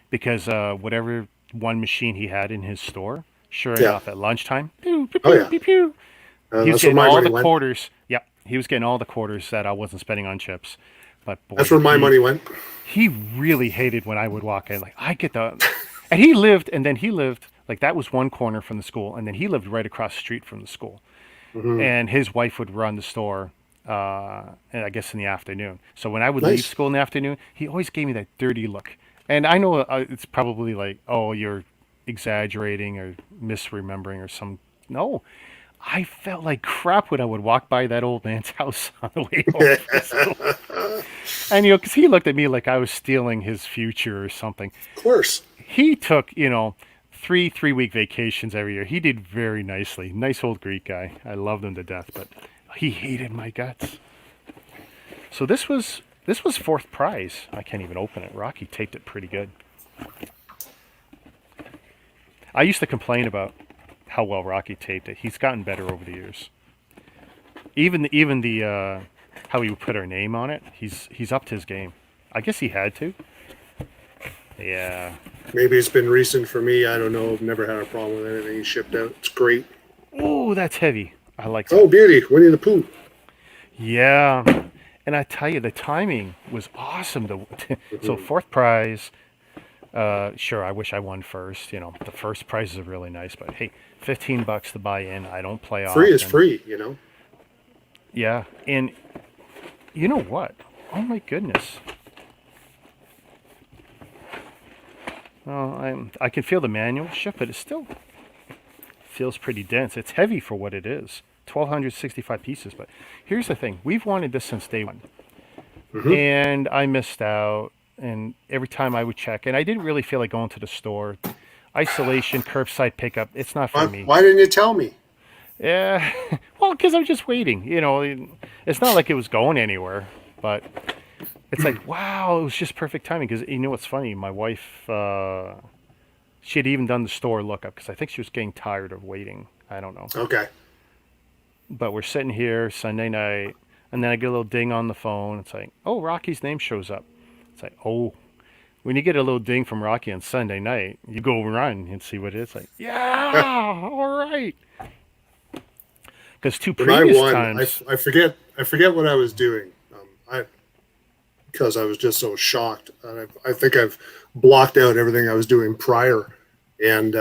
because whatever one machine he had in his store, sure enough, at lunchtime, pew, pew, pew, pew, pew, he was getting all the quarters. Yep, he was getting all the quarters that I wasn't spending on chips. But boy, that's where my money went. He really hated when I would walk in. Like I get the, and he lived like that was one corner from the school, and then he lived right across the street from the school. And his wife would run the store, and I guess in the afternoon. So when I would leave school in the afternoon, he always gave me that dirty look. And I know it's probably like, oh, you're exaggerating or misremembering or some. No, I felt like crap when I would walk by that old man's house on the way home from school. And, because he looked at me like I was stealing his future or something. Of course. He took, 3-week vacations every year. He did very nicely. Nice old Greek guy. I loved him to death, but he hated my guts. So this was This was fourth prize. I can't even open it. Rocky taped it pretty good. I used to complain about how well Rocky taped it. He's gotten better over the years. Even the how he would put our name on it. He's upped his game. I guess he had to. Yeah. Maybe it's been recent for me. I don't know. I've never had a problem with anything he shipped out. It's great. Oh, that's heavy. I like that. Oh, beauty. Winnie the Pooh. Yeah. And I tell you, the timing was awesome. So fourth prize. Sure, I wish I won first. You know, the first prizes are really nice, but hey, $15 to buy in. I don't play often. Free is free, you know. Yeah, and you know what? Oh my goodness. Well, I can feel the manual shift, but it still feels pretty dense. It's heavy for what it is. 1,265 pieces. But here's the thing: we've wanted this since day one, and I missed out. And every time I would check, and I didn't really feel like going to the store. Isolation, curbside pickup. It's not for me. Why didn't you tell me? Yeah, well, because I'm just waiting. You know, it's not like it was going anywhere, but it's like, wow, it was just perfect timing. Because you know what's funny? My wife, she had even done the store lookup because I think she was getting tired of waiting. I don't know. Okay. But we're sitting here Sunday night, and then I get a little ding on the phone. It's like, oh, Rocky's name shows up. It's like, oh, when you get a little ding from Rocky on Sunday night, you go run and see what it is. Like, yeah, all right. Because When I won, times, I forget what I was doing. Because I was just so shocked. I think I've blocked out everything I was doing prior, and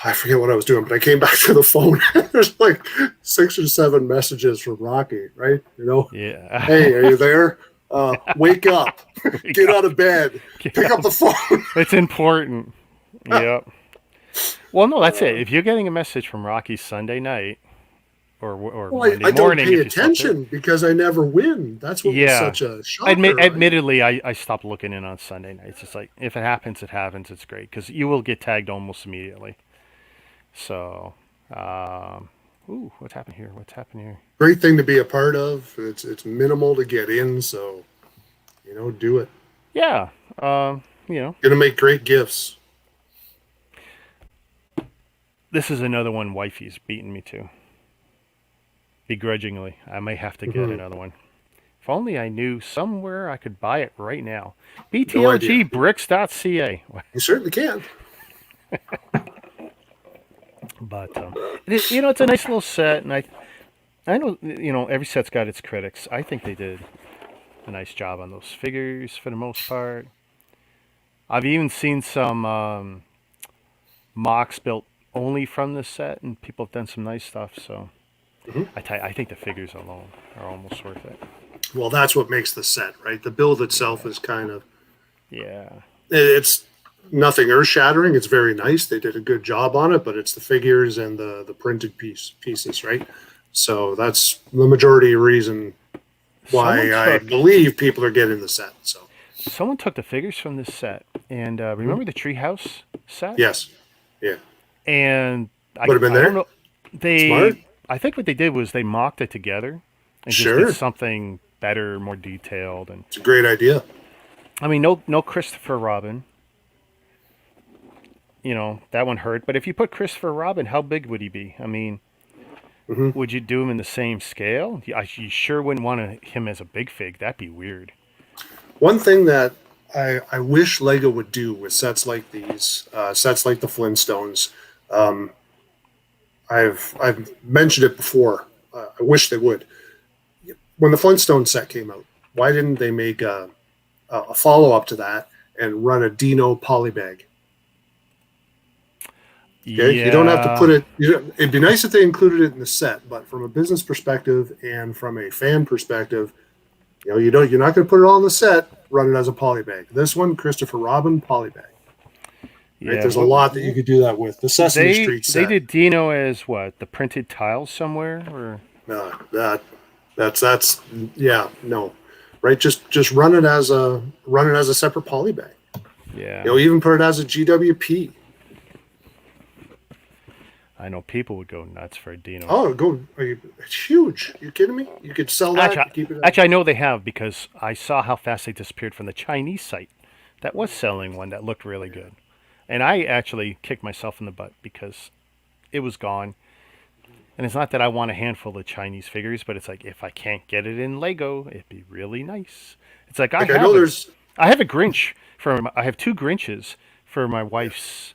I forget what I was doing, but I came back to the phone. There's like 6 or 7 messages from Rocky, right? You know, yeah. hey, are you there? Wake up, get out of bed, pick up the phone. It's important. Yep. Well, no, that's it. If you're getting a message from Rocky Sunday night or Monday I don't morning, pay if you slept attention because I never win. That's what was such a shocker. Admittedly, I stopped looking in on Sunday nights. It's just like, if it happens, it happens. It's great because you will get tagged almost immediately. So, what's happened here? What's happened here? Great thing to be a part of. It's minimal to get in, so you know, do it. Yeah. You know, Gonna make great gifts. this is another one wifey's beating me to. Begrudgingly. I may have to get another one. If only I knew somewhere I could buy it right now. BTLGBricks.ca. You certainly can. But you know, it's a nice little set, and I know, you know, every set's got its critics. I think they did a nice job on those figures for the most part. I've even seen some mocks built only from this set, and people have done some nice stuff. So I think the figures alone are almost worth it. Well, that's what makes the set, right? The build itself is kind of, it's nothing earth-shattering. It's very nice. They did a good job on it, but it's the figures and the printed pieces, right? So that's the majority reason why I believe people are getting the set. So someone took the figures from this set, and remember the Treehouse set? Yes, yeah. And would have been there. Don't know, Smart. I think what they did was they mocked it together and just did something better, more detailed, and it's a great idea. I mean, no Christopher Robin. You know, that one hurt. But if you put Christopher Robin, how big would he be? I mean, would you do him in the same scale? You sure wouldn't want him as a big fig. That'd be weird. One thing that I wish Lego would do with sets like these, sets like the Flintstones, I've mentioned it before. I wish they would. When the Flintstone set came out, why didn't they make a follow-up to that and run a Dino polybag? Okay? Yeah. You don't have to put it. It'd be nice if they included it in the set, but from a business perspective and from a fan perspective, you know, you're not going to put it all in the set. Run it as a polybag. This one, Christopher Robin polybag. Right? There's a lot that you could do that with. The Sesame Street set. They did Dino as what? The printed tiles somewhere, or no, that's no, right? Just run it as a separate polybag. Yeah. You know, even put it as a GWP. I know people would go nuts for a Dino. Oh, it's huge. You kidding me? You could sell that Actually, and keep it. actually, I know they have because I saw how fast they disappeared from the Chinese site that was selling one that looked really good. And I actually kicked myself in the butt because it was gone. And it's not that I want a handful of Chinese figures, but it's like if I can't get it in Lego, it'd be really nice. It's like Like I know there's. I have a Grinch I have two Grinches for my wife's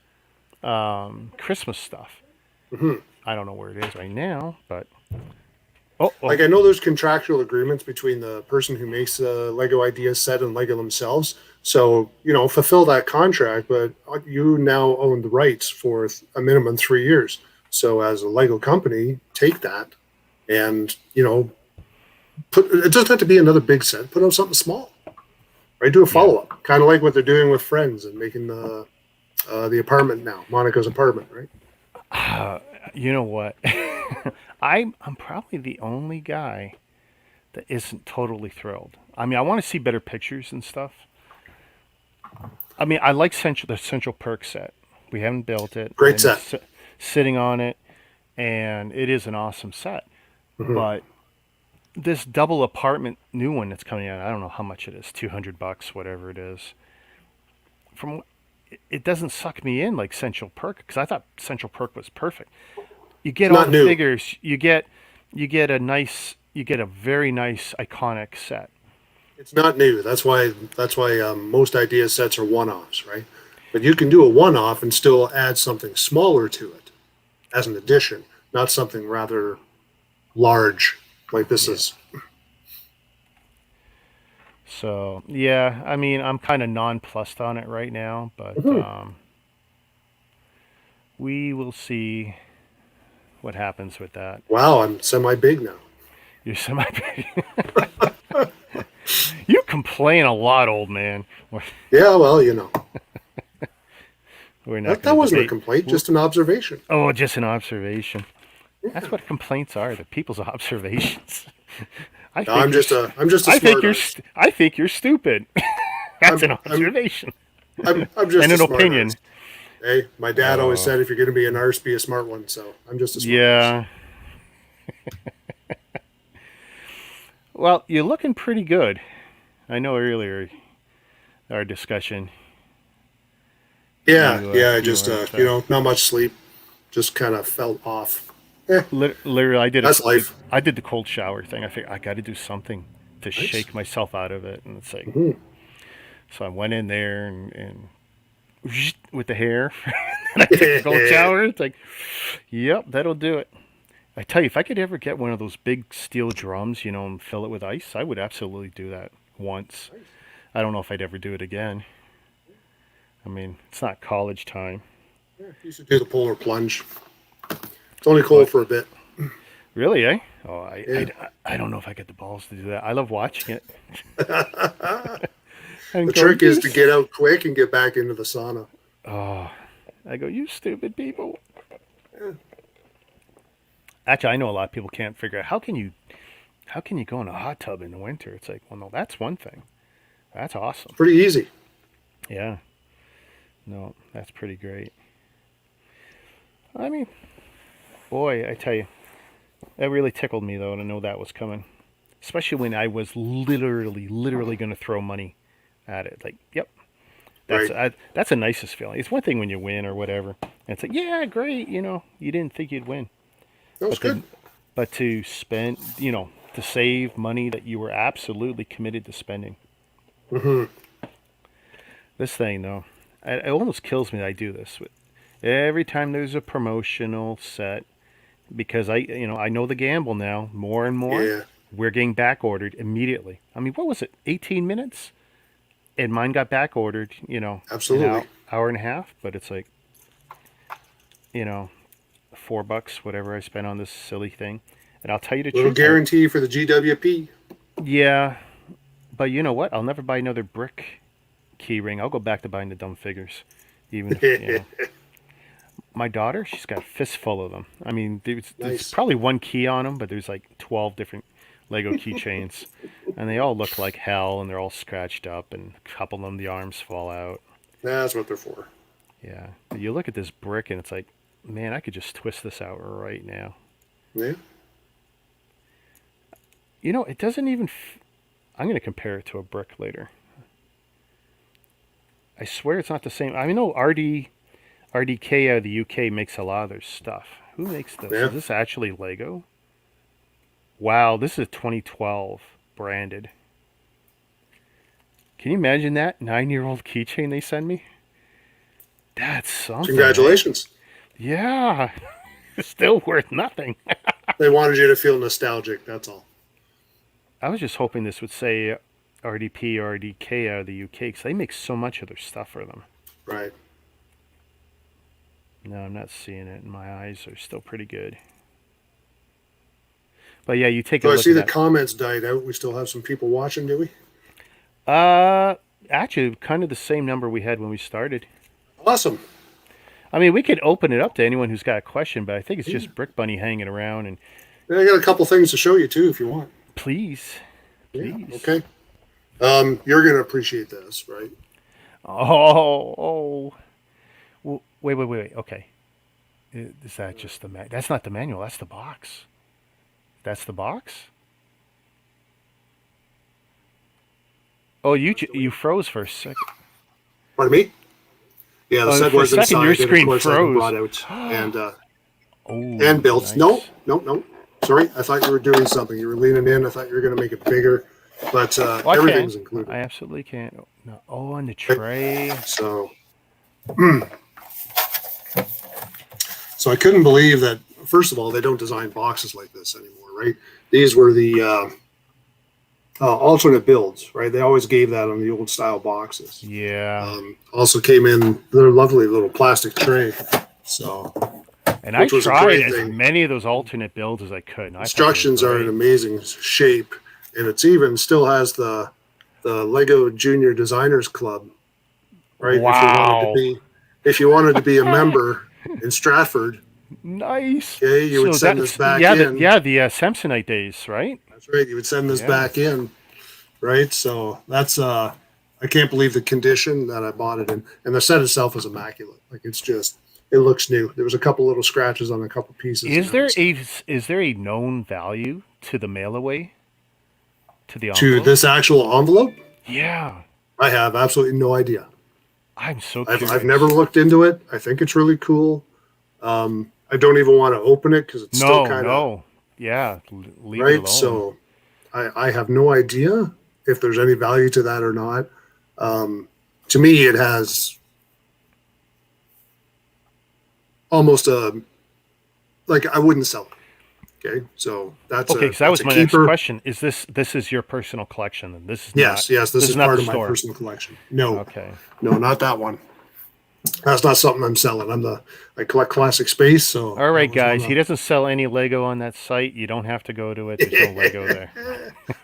Christmas stuff. Mhm. I don't know where it is right now, but oh, Like I know there's contractual agreements between the person who makes the Lego idea set and Lego themselves. So fulfill that contract, but you now own the rights for a minimum 3 years. So as a Lego company, take that and put. It doesn't have to be another big set. Put out something small, right? Do a yeah. follow up, kind of like what they're doing with Friends and making the apartment now, Monica's apartment, right? You know what? I'm probably the only guy that isn't totally thrilled. I mean, I want to see better pictures and stuff. I mean, I like the Central Perk set. We haven't built it. Great I'm set. sitting on it, and it is an awesome set. Hmm. But this double apartment new one that's coming out, I don't know how much it is, $200, whatever it is. From it doesn't suck me in like Central Perk because I thought Central Perk was perfect. You get It's all not the new. figures. You get a very nice iconic set. It's not new. That's why most idea sets are one offs, right? But you can do a one off and still add something smaller to it as an addition, not something rather large like this Yeah. is. So yeah, I mean, I'm kind of nonplussed on it right now, but Mhm. we will see what happens with that. Wow, I'm semi big now. You're semi. You complain a lot, old man. Yeah, well, We're not that going to wasn't a debate. complaint, just an observation. Oh, just an observation. That's Yeah. what complaints are. They're people's observations. I No, think you're. I'm just a smart ass. I think you're stupid. That's I'm an I'm observation I'm and just a an smart ass. opinion. Hey, my dad always Oh, said if you're going to be an arse, be a smart one. So I'm just a smart ass. yeah. Well, you're looking pretty good. I know earlier our discussion, Yeah, yeah. I you just weren't. not much sleep. Just kind of felt off. Eh, Literally, that's life. I did the cold shower thing. I figured I got to do something to Nice. shake myself out of it, and it's like Hmm. so I went in there and with the hair, and I took the cold shower. It's like, yep, that'll do it. I tell you, if I could ever get one of those big steel drums, and fill it with ice, I would absolutely do that once. I don't know if I'd ever do it again. I mean, it's not college time. Yeah, you should do the polar plunge. It's only cold What? for a bit. Really, eh? Oh, Yeah. I don't know if I get the balls to do that. I love watching it. The And going, trick is to get out quick and get back into the sauna. oh, I go, you stupid people. Yeah, Actually, I know a lot of people can't figure out how can you go in a hot tub in the winter? It's like, well, no, that's one thing. That's it's awesome. pretty easy. Yeah, no, that's pretty great. I mean, boy, I tell you, that really tickled me though to know that was coming, especially when I was literally going to throw money at it. Like, yep, Right. that's the nicest feeling. It's one thing when you win or whatever, and it's like, yeah, great, you didn't think you'd win, That was but good. then, but to spend, to save money that you were absolutely committed to spending. Hmm. This thing though, it almost kills me that I do this. Every time there's a promotional set, because I know the gamble now more and more. Yeah, We're getting back ordered immediately. I mean, what was it? 18 minutes, and mine got back ordered. An absolutely. hour and a half. But it's like, you know, $4, whatever I spent on this silly thing. And I'll tell you the Little truth. guarantee for the GWP. Yeah, but you know what? I'll never buy another brick key ring. I'll go back to buying the dumb figures, even if my daughter, she's got a fistful of them. I mean, there's Nice. probably one key on them, but there's like 12 different Lego keychains, and they all look like hell, and they're all scratched up, and a couple of them the arms fall out. That's what they're for. Yeah, but you look at this brick, and it's like Man, I could just twist this out right now. Yeah. You know, it doesn't even. I'm going to compare it to a brick later. I swear it's not the same. I know RDK out of the UK makes a lot of their stuff. Who makes this? Yeah. Is this actually Lego? Wow, this is 2012 branded. Can you imagine that 9-year-old keychain they send me? That's something. Congratulations. Yeah, it's still worth nothing. They wanted you to feel nostalgic. That's all. I was just hoping this would say RDP or RDK out of the UK because they make so much of their stuff for them. Right. No, I'm not seeing it, and my eyes are still pretty good. But yeah, you take a So I look see at the that. comments died out. We still have some people watching, do we? Actually, kind of the same number we had when we started. Awesome. I mean, we could open it up to anyone who's got a question, but I think it's Yeah. just Brick Bunny hanging around. And I got a couple things to show you too, if you want. please, Yeah. please. Okay. You're gonna appreciate this, right? Oh. Wait. Okay. Is that just the That's not the manual. That's the box. That's the box. Oh, you froze for a second. Pardon me? Yeah, the set For a was second, your inside, and of screen course I froze. brought out and Oh, built. nice. No. Sorry, I thought you were doing something. You were leaning in. I thought you were gonna make it bigger, but Oh, I everything's can. included. I absolutely can. No. Oh, on the tray. So, so I couldn't believe that. First of all, they don't design boxes like this anymore, right? These were the alternate builds, right? They always gave that on the old style boxes. Yeah. Also came in their lovely little plastic tray. So, And I which was a tried great as thing. many of those alternate builds as I could. And Instructions I thought are they in were amazing shape, and it's even still has the Lego Junior Designers Club, great. right? Wow. If you wanted to be a member in Stratford, Nice. okay, you would So send this that's back in. the Samsonite days, right? That's right. You would send this Yeah. back in, right? So that's I can't believe the condition that I bought it in, and the set itself is immaculate. Like it looks new. There was a couple little scratches on a couple pieces. Is there a known value to the mail away to the To envelope? this actual envelope, Yeah. I have absolutely no idea. I'm so I've curious. never looked into it. I think it's really cool. I don't even want to open it because it's still kind of No. Yeah, leave it right. alone. So I have no idea if there's any value to that or not. To me, it has almost a like I wouldn't sell it. Okay, so Okay, so that that's was a my next keeper. question. Is this is your personal collection? And this is Yes, not this is not part the of my store. personal collection. No, Okay. no, not that one. That's not something I'm selling. I collect classic space. So All right, that was guys. one He doesn't sell any Lego on that site. You don't have to go to it. There's no Lego there.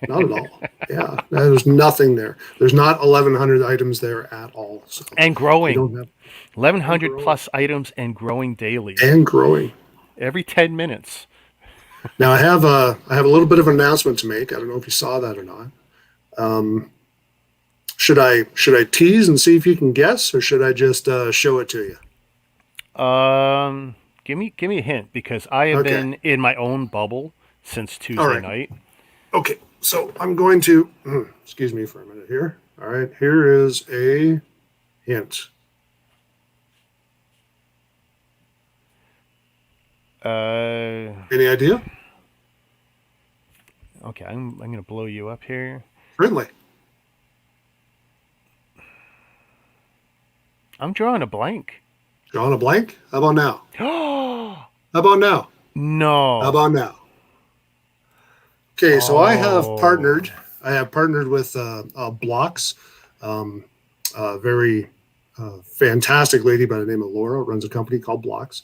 Not at all. Yeah, there's nothing there. There's not 1,100 items there at all. So And you growing. don't have 1,100 growing. plus items and growing daily. And growing. Every 10 minutes. Now I have a little bit of an announcement to make. I don't know if you saw that or not. Um, should I tease and see if you can guess, or should I just show it to you? Give me a hint because I have Okay. been in my own bubble since All Tuesday right. night. Okay, so I'm going to excuse me for a minute here. All right, here is a hint. Any idea? Okay, I'm gonna blow you up here. Friendly. I'm drawing a blank. Drawing a blank? How about now? Oh How about now? no! How about now? Okay, so I have Oh. partnered. I have partnered with Blocks, a very fantastic lady by the name of Laura, runs a company called Blocks.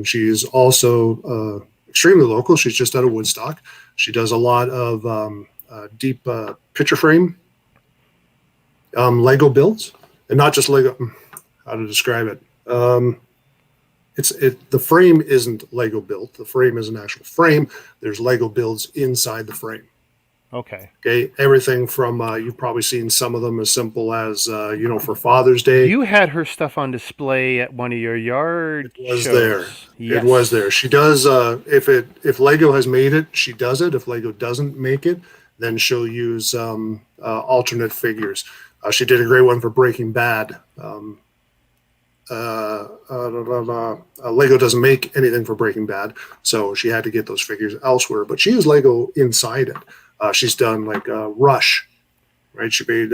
She's also extremely local. She's just out of Woodstock. She does a lot of deep picture frame Lego builds, and not just Lego. How to describe it? The frame isn't Lego built. The frame is an actual frame. There's Lego builds inside the frame. Okay. Okay, everything from you've probably seen some of them as simple as for Father's Day. You had her stuff on display at one of your yard It was there. shows. It was there. Yes. She does if Lego has made it, she does it. If Lego doesn't make it, then she'll use alternate figures. She did a great one for Breaking Bad. Lego doesn't make anything for Breaking Bad, so she had to get those figures elsewhere. But she used Lego inside it. She's done like Rush, right? She made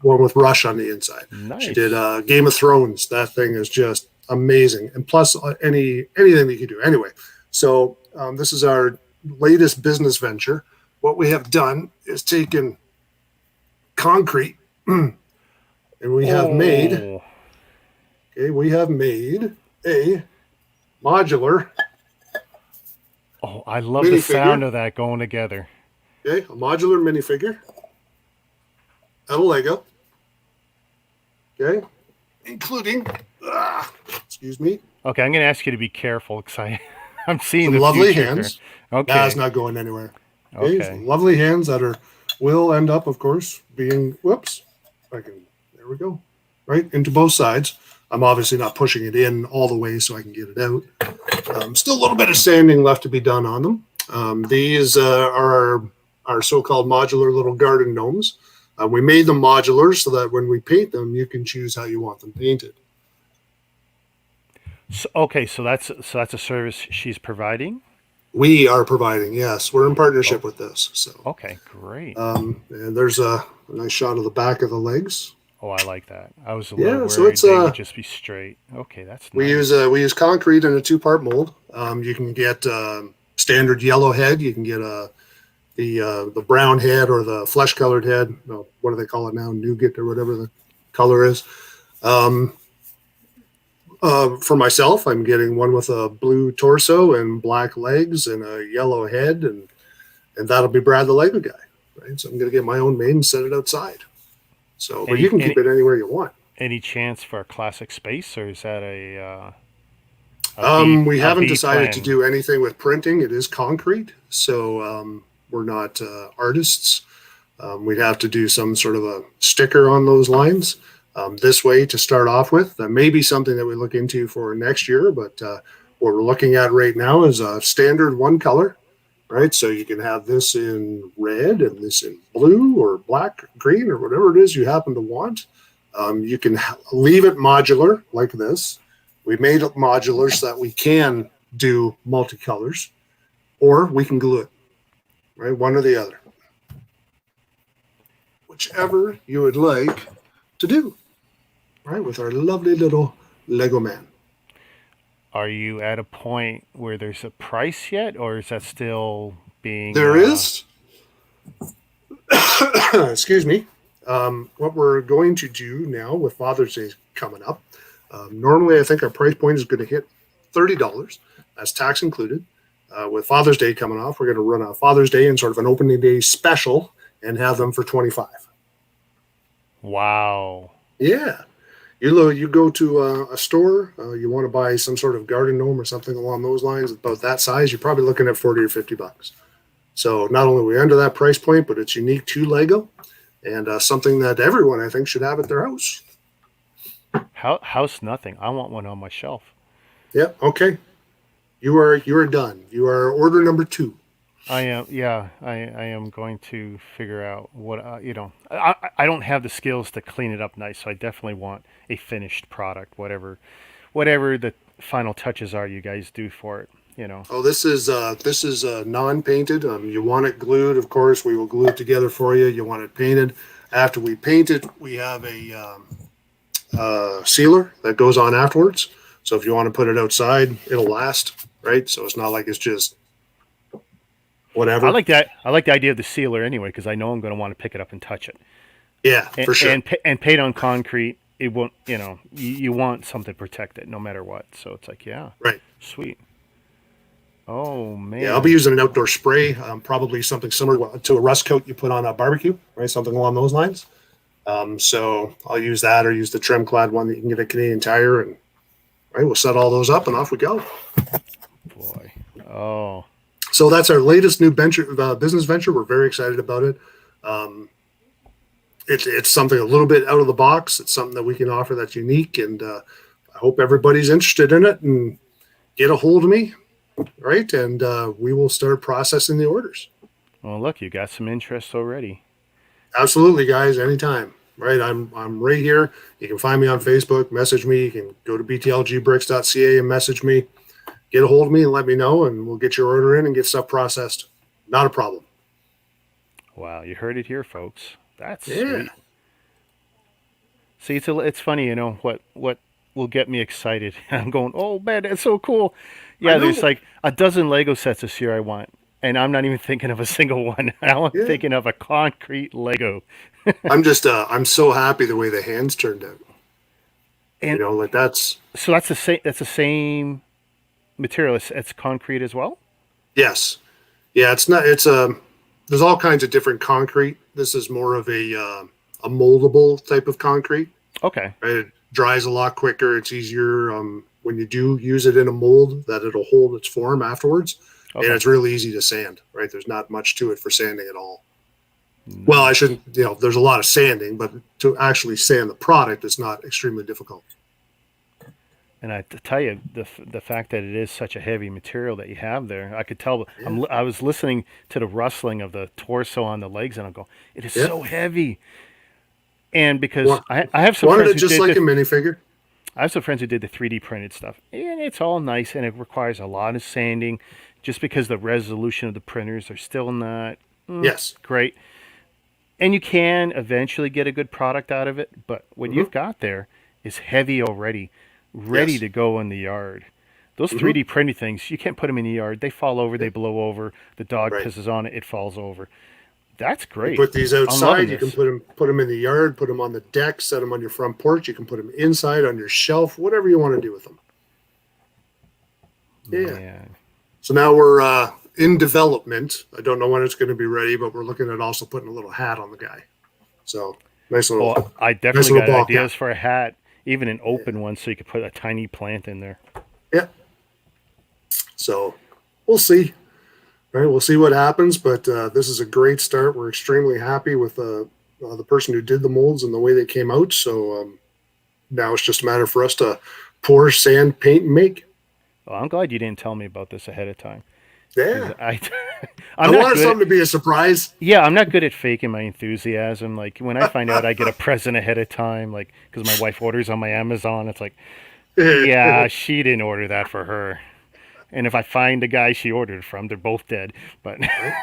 one with Rush on the inside. She did Nice. Game of Thrones. That thing is just amazing, and plus anything that you can do. Anyway, so this is our latest business venture. What we have done is taken concrete, and we have made. Oh. Okay, we have made a modular Oh, I love the sound minifigure. of that going together. Okay, a modular minifigure out of Lego. Okay, including, excuse me, Okay, I'm going to ask you to be careful because I'm seeing some the lovely future here. hands. Okay. That's not going anywhere. Okay, Okay. some lovely hands that will end up, of course, being whoops. There we go, right into both sides. I'm obviously not pushing it in all the way so I can get it out. Still a little bit of sanding left to be done on them. These are our so-called modular little garden gnomes. We made them modular so that when we paint them, you can choose how you want them painted. So, okay, so that's a service she's providing. We are providing, yes, we're in partnership Oh, with this. So, okay, great. and there's a nice shot of the back of the legs. Oh, I like that. I was a little Yeah, so worried it's they would just be straight. Okay, that's nice. we use concrete in a 2-part mold. You can get standard yellow head. You can get the brown head or the flesh colored head. No, what do they call it now? Nougat or whatever the color is. Um, for myself, I'm getting one with a blue torso and black legs and a yellow head, and that'll be Brad the Lego guy, right? So I'm going to get my own made and set it outside. So, but you Any can keep any it anywhere you want. any chance for a classic space, or is that a B We a haven't B decided to plan? do anything with printing. It is concrete, so we're not artists. We'd have to do some sort of a sticker on those lines this way to start off with. That may be something that we look into for next year, but what we're looking at right now is a standard one color, right? So you can have this in red and this in blue or black, green, or whatever it is you happen to want. You can leave it modular like this. We made it modular so that we can do multicolors, or we can glue it, right? One or the other, whichever you would like to do, right? With our lovely little Lego man. Are you at a point where there's a price yet, or is that still being? There is, excuse me, what we're going to do now with Father's Day coming up. Normally, I think our price point is going to hit $30. That's tax included. With Father's Day coming off, we're going to run a Father's Day and sort of an opening day special and have them for 25. Wow. Yeah, you go to a store, you want to buy some sort of garden gnome or something along those lines, about that size, you're probably looking at 40 or $50. So not only are we under that price point, but it's unique to Lego and something that everyone I think should have at their house. House nothing. I want one on my shelf. Yeah. Okay. You are done. You are order number 2. I am, yeah. I am going to figure out what I don't have the skills to clean it up nice, so I definitely want a finished product, whatever the final touches are you guys do for it. You know. Oh, this is non-painted. You want it glued, of course. We will glue it together for you. You want it painted. After we paint it, we have a sealer that goes on afterwards. So if you want to put it outside, it'll last, right? So it's not like it's just I whatever. like that. I like the idea of the sealer anyway because I know I'm going to want to pick it up and touch it. Yeah, And for sure. and paint on concrete, it won't. You want something to protect it no matter what. So it's like, yeah, Right. sweet. Oh Yeah, I'll be man. using an outdoor spray, probably something similar to a rust coat you put on a barbecue, right? Something along those lines. So I'll use that or use the trim clad one that you can get at Canadian Tire, and right, we'll set all those up and off we go. Boy. Oh. So that's our latest new business venture. We're very excited about it. Um, it's something a little bit out of the box. It's something that we can offer that's unique, and I hope everybody's interested in it and get a hold of me, right? And we will start processing the orders. Well, look, you got some interest already. Absolutely, guys. Anytime, right? I'm right here. You can find me on Facebook. Message me. You can go to BTLGBricks.ca and message me. Get a hold of me and let me know, and we'll get your order in and get stuff processed. Not a problem. Wow, you heard it here, folks. That's Yeah, sweet. See, it's funny, what will get me excited. I'm going, oh man, that's so cool. I Yeah, there's know. like a dozen Lego sets this year I want, and I'm not even thinking of a single one. I'm Yeah. thinking of a concrete Lego. I'm so happy the way the hands turned out. And Like that's so that's the same. That's the same material. It's concrete as well. yes, yeah. It's not. It's There's all kinds of different concrete. This is more of a moldable type of concrete. Okay. Right? It dries a lot quicker. It's easier when you do use it in a mold that it'll hold its form afterwards, and Okay. it's really easy to sand. Right? There's not much to it for sanding at all. Well, I Nice. shouldn't. There's a lot of sanding, but to actually sand the product is not extremely difficult. And I tell you, the fact that it is such a heavy material that you have there, I could tell. Yeah. I was listening to the rustling of the torso on the legs, and I go, it is Yeah. so heavy. And because Wa- I have some Wanted friends it who just did like the a minifigure. I have some friends who did the 3D printed stuff, and it's all nice, and it requires a lot of sanding, just because the resolution of the printers are still not Yes. great. And you can eventually get a good product out of it, but what Hmm. you've got there is heavy already, ready Yes. to go in the yard. Those Hmm. 3D printed things, you can't put them in the yard. They fall over, Yeah. they blow over, the dog Right. pisses on it, it falls over. That's You great. put these I'm loving outside. You can this. put them in the yard. Put them on the deck. Set them on your front porch. You can put them inside on your shelf. Whatever you want to do with them. Yeah. Man. So now we're in development. I don't know when it's going to be ready, but we're looking at also putting a little hat on the guy. So nice Oh, little, I nice definitely little got ball ideas cap. for a hat, even an Yeah. open one, so you could put a tiny plant in there. Yeah. So we'll see. Right, we'll see what happens, but this is a great start. We're extremely happy with the person who did the molds and the way they came out. So now it's just a matter for us to pour, sand, paint, and make. Well, I'm glad you didn't tell me about this ahead of time, because Yeah, I I'm not wanted good. something to be a surprise. Yeah, I'm not good at faking my enthusiasm. Like when I find out I get a present ahead of time, like because my wife orders on my Amazon, it's like, yeah, she didn't order that for her. And if I find the guy she ordered from, they're both dead. But Right?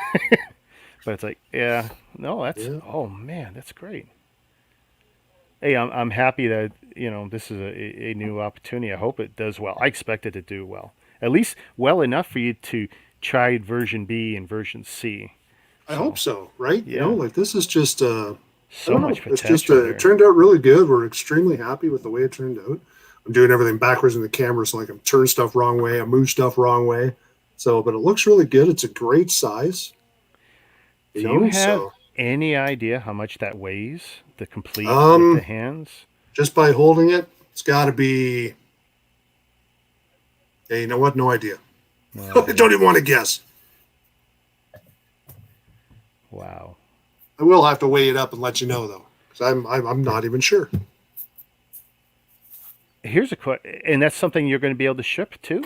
but it's like, yeah, no, that's Yeah, oh man, that's great. Hey, I'm happy that this is a new opportunity. I hope it does well. I expect it to do well, at least well enough for you to try version B and version C. I hope So so. Right? yeah, Like this is just I so don't much know. It's just potential it there. turned out really good. We're extremely happy with the way it turned out. I'm doing everything backwards in the camera, so like I'm turn stuff wrong way, I move stuff wrong way. So, but it looks really good. It's a great size, Do you have So any idea how much that weighs? The complete with the um, hands? just by holding it, it's got to be. Hey, you know what? No idea. No I idea. don't even want to guess. Wow. I will have to weigh it up and let you know though, because I'm not even sure. Here's a question, and that's something you're going to be able to ship too,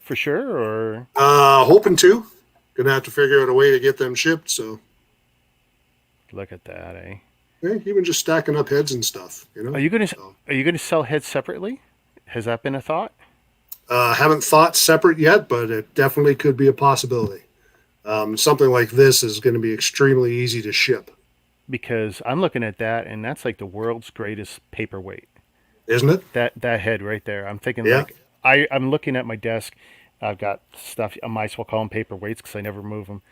for sure. Or Hoping to. Gonna have to figure out a way to get them shipped. So look at that, eh? yeah, even just stacking up heads and stuff. Are you going to So, are you going to sell heads separately? Has that been a thought? haven't thought separate yet, but it definitely could be a possibility. Something like this is going to be extremely easy to ship, Because I'm looking at that, and that's like the world's greatest paperweight. isn't it? That head right there. I'm thinking Yeah, like I'm looking at my desk. I've got stuff. I might as well call them paperweights because I never move them.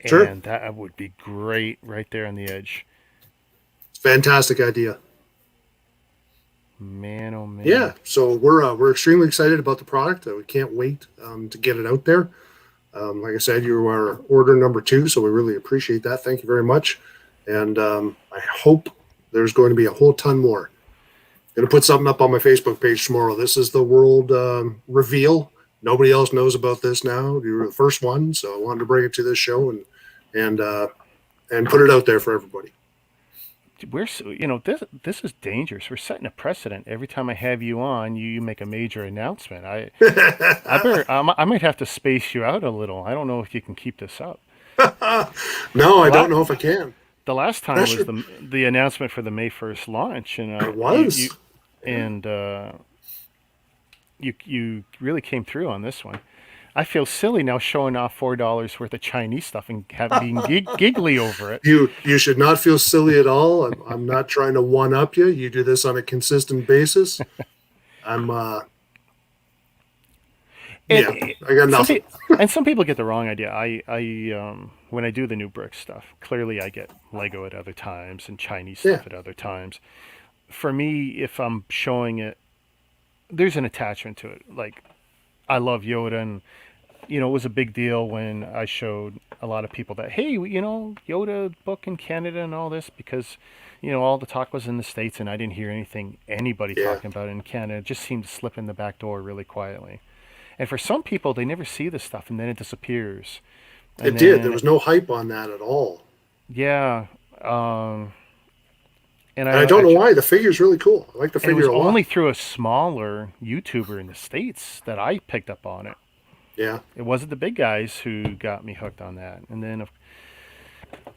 sure. And that would be great right there on the edge. It's a fantastic idea. Man, oh Yeah, man. so we're extremely excited about the product. We can't wait to get it out there. Like I said, you are order number 2, so we really appreciate that. Thank you very much, and I hope there's going to be a whole ton more. Going to put something up on my Facebook page tomorrow. This is the world reveal. nobody else knows about this now. You were the first one, so I wanted to bring it to this show and and put it out there for everybody. We're so, this is dangerous. We're setting a precedent. Every time I have you on, you make a major announcement. I might have to space you out a little. I don't know if you can keep this up. No, The I la- don't know if I can. the last time was the announcement for the May 1st launch, and It was. you and you really came through on this one. I feel silly now showing off $4 worth of Chinese stuff and being giggly over it. You should not feel silly at all. I'm not trying to one up you. You do this on a consistent basis. I'm yeah, I got nothing. Some people get the wrong idea. When I do the new brick stuff, clearly I get Lego at other times and Chinese stuff at other times. For me, if I'm showing it, there's an attachment to it. Like, I love Yoda, and it was a big deal when I showed a lot of people that, hey, Yoda book in Canada and all this, because all the talk was in the States, and I didn't hear anybody talking about it in Canada. It just seemed to slip in the back door really quietly. And for some people, they never see this stuff, and then it disappears. It did. There was no hype on that at all. Yeah. And I don't know why. The figure's really cool. I like the figure a lot. It was only through a smaller YouTuber in the States that I picked up on it. Yeah. It wasn't the big guys who got me hooked on that. And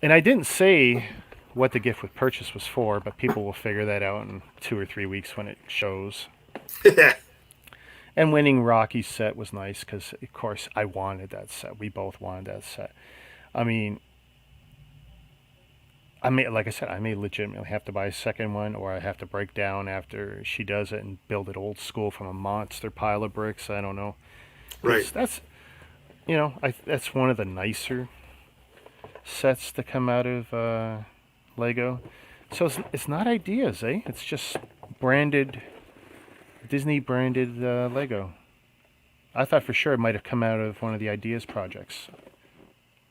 I didn't say what the gift with purchase was for, but people will figure that out in 2 or 3 weeks when it shows. And winning Rocky's set was nice because, of course, I wanted that set. We both wanted that set. I mean, like I said, I may legitimately have to buy a second one, or I have to break down after she does it and build it old school from a monster pile of bricks. I don't know. Right. That's one of the nicer sets to come out of Lego. So it's not ideas, eh? It's just Disney branded Lego. I thought for sure it might have come out of one of the ideas projects.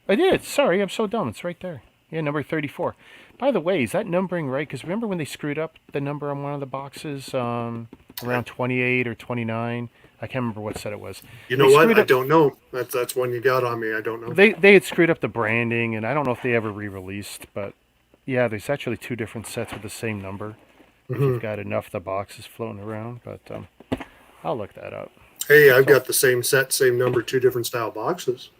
I did. Sorry, I'm so dumb. It's right there. Yeah, number 34. By the way, is that numbering right? Because remember when they screwed up the number on one of the boxes around 28 or 29? I can't remember what set it was. You know what? I don't know. That's one you got on me. I don't know. They had screwed up the branding, and I don't know if they ever re-released. But yeah, there's actually 2 different sets with the same number. If you've got enough of the boxes floating around. But I'll look that up. Hey, I've got the same set, same number, 2 different style boxes.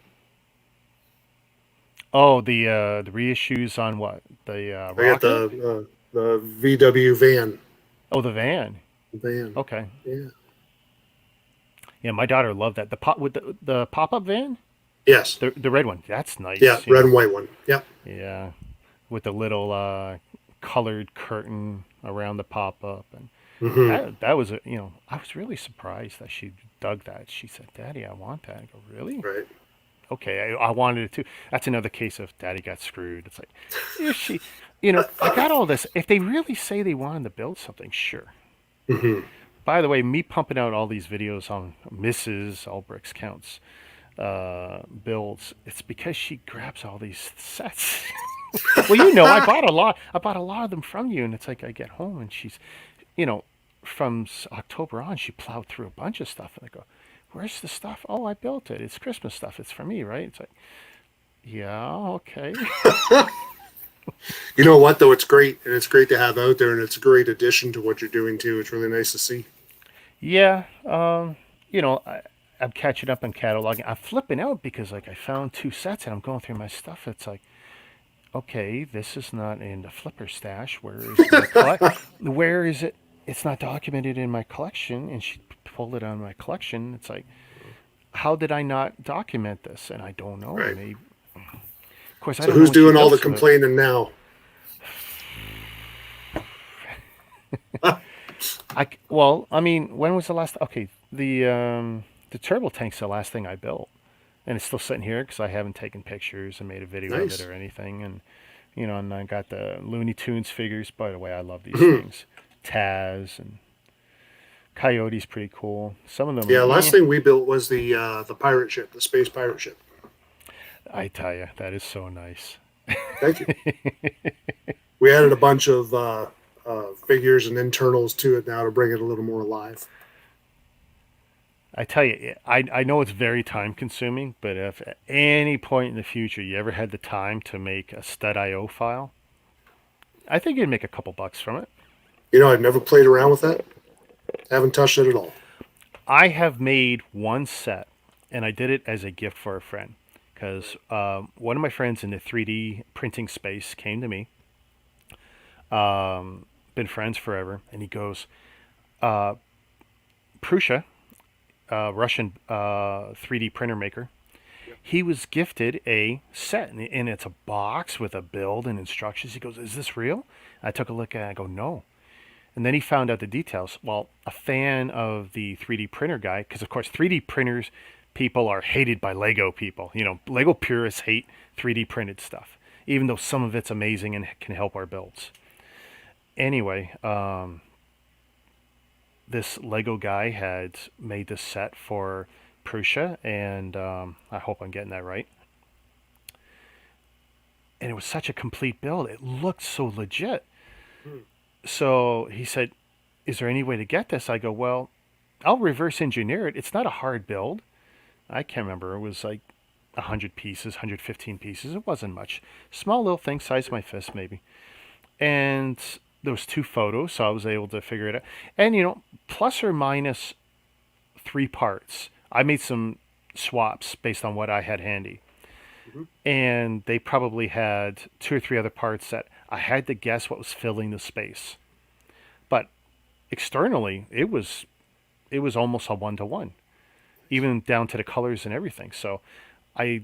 Oh, the reissues on what? The I got the VW van. Oh, the van. The van. Okay. Yeah. Yeah, my daughter loved that. The pop-up van? Yes. The red one. That's nice. Yeah, red and white one. Yep. Yeah. With the little colored curtain around the pop-up, and that was I was really surprised that she dug that. She said, "Daddy, I want that." I go, "Really?" Right. Okay, I wanted it too. That's another case of Daddy got screwed. It's like, if she, I got all this. If they really say they wanted to build something, sure. By the way, me pumping out all these videos on Mrs. All Bricks Counts builds, it's because she grabs all these sets. Well, I bought a lot. I bought a lot of them from you, and it's like I get home and she's, from October on, she plowed through a bunch of stuff, and I go, "Where's the stuff?" "Oh, I built it. It's Christmas stuff. It's for me, right?" It's like, yeah, okay. You know what, though? It's great, and it's great to have out there, and it's a great addition to what you're doing, too. It's really nice to see. Yeah, I'm catching up on cataloging. I'm flipping out because, like, I found 2 sets, and I'm going through my stuff. It's like, okay, this is not in the flipper stash. Where is where is it? It's not documented in my collection, and she pulled it on my collection. It's like, how did I not document this? And I don't know. Right. Maybe, of course, I So don't know who's what she doing all the does to it. complaining now? When was the last? Okay, the turbo tank's the last thing I built, and it's still sitting here because I haven't taken pictures and made a video of Nice. it or anything. And and I got the Looney Tunes figures. By the way, I love these things. Taz and Coyote's pretty cool. Some of them. Yeah, last thing we built was the pirate ship, the space pirate ship. I tell you, that is so nice. Thank you. We added a bunch of figures and internals to it now to bring it a little more alive. I tell you, I know it's very time consuming, but if at any point in the future you ever had the time to make a stud.io file, I think you'd make a couple bucks from it. I've never played around with that. Haven't touched it at all. I have made one set, and I did it as a gift for a friend because one of my friends in the 3D printing space came to me. Been friends forever, and he goes, Prussia, Russian 3D printer maker. He was gifted a set, and it's a box with a build and instructions. He goes, "Is this real?" I took a look at it. I go, "No." And then he found out the details. Well, a fan of the 3D printer guy, because of course 3D printers people are hated by Lego people. Lego purists hate 3D printed stuff, even though some of it's amazing and can help our builds. Anyway, this Lego guy had made this set for Prussia, and I hope I'm getting that right. And it was such a complete build. It looked so legit. So he said, "Is there any way to get this?" I go, "Well, I'll reverse engineer it. It's not a hard build." I can't remember. It was like 100 pieces, 115 pieces. It wasn't much. Small little thing, size of my fist maybe. And there was 2 photos, so I was able to figure it out. And plus or minus 3 parts. I made some swaps based on what I had handy. And they probably had 2 or 3 other parts that I had to guess what was filling the space. But externally, it was almost a 1-to-1, even down to the colors and everything. So I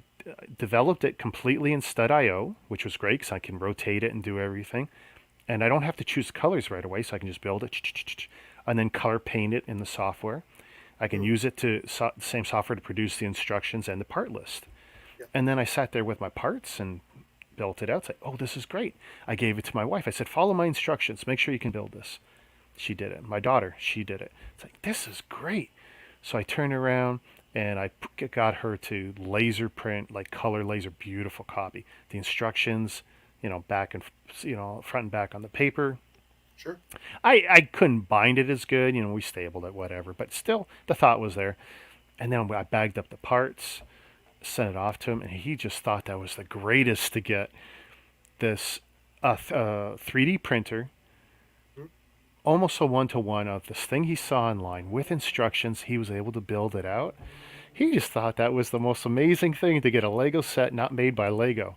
developed it completely in Stud.io, which was great because I can rotate it and do everything. And I don't have to choose colors right away, so I can just build it and then color paint it in the software. I can use it to the same software to produce the instructions and the part list. And then I sat there with my parts and built it out. It's like, oh, this is great. I gave it to my wife. I said, follow my instructions. Make sure you can build this. She did it. My daughter, she did it. It's like, this is great. So I turned around and I got her to laser print, like color laser, beautiful copy. The instructions, back and, front and back on the paper. Sure. I couldn't bind it as good. We stapled it, whatever. But still, the thought was there. And then I bagged up the parts, sent it off to him, and he just thought that was the greatest to get this 3D printer, almost a 1-to-1 of this thing he saw online with instructions. He was able to build it out. He just thought that was the most amazing thing to get a Lego set not made by Lego.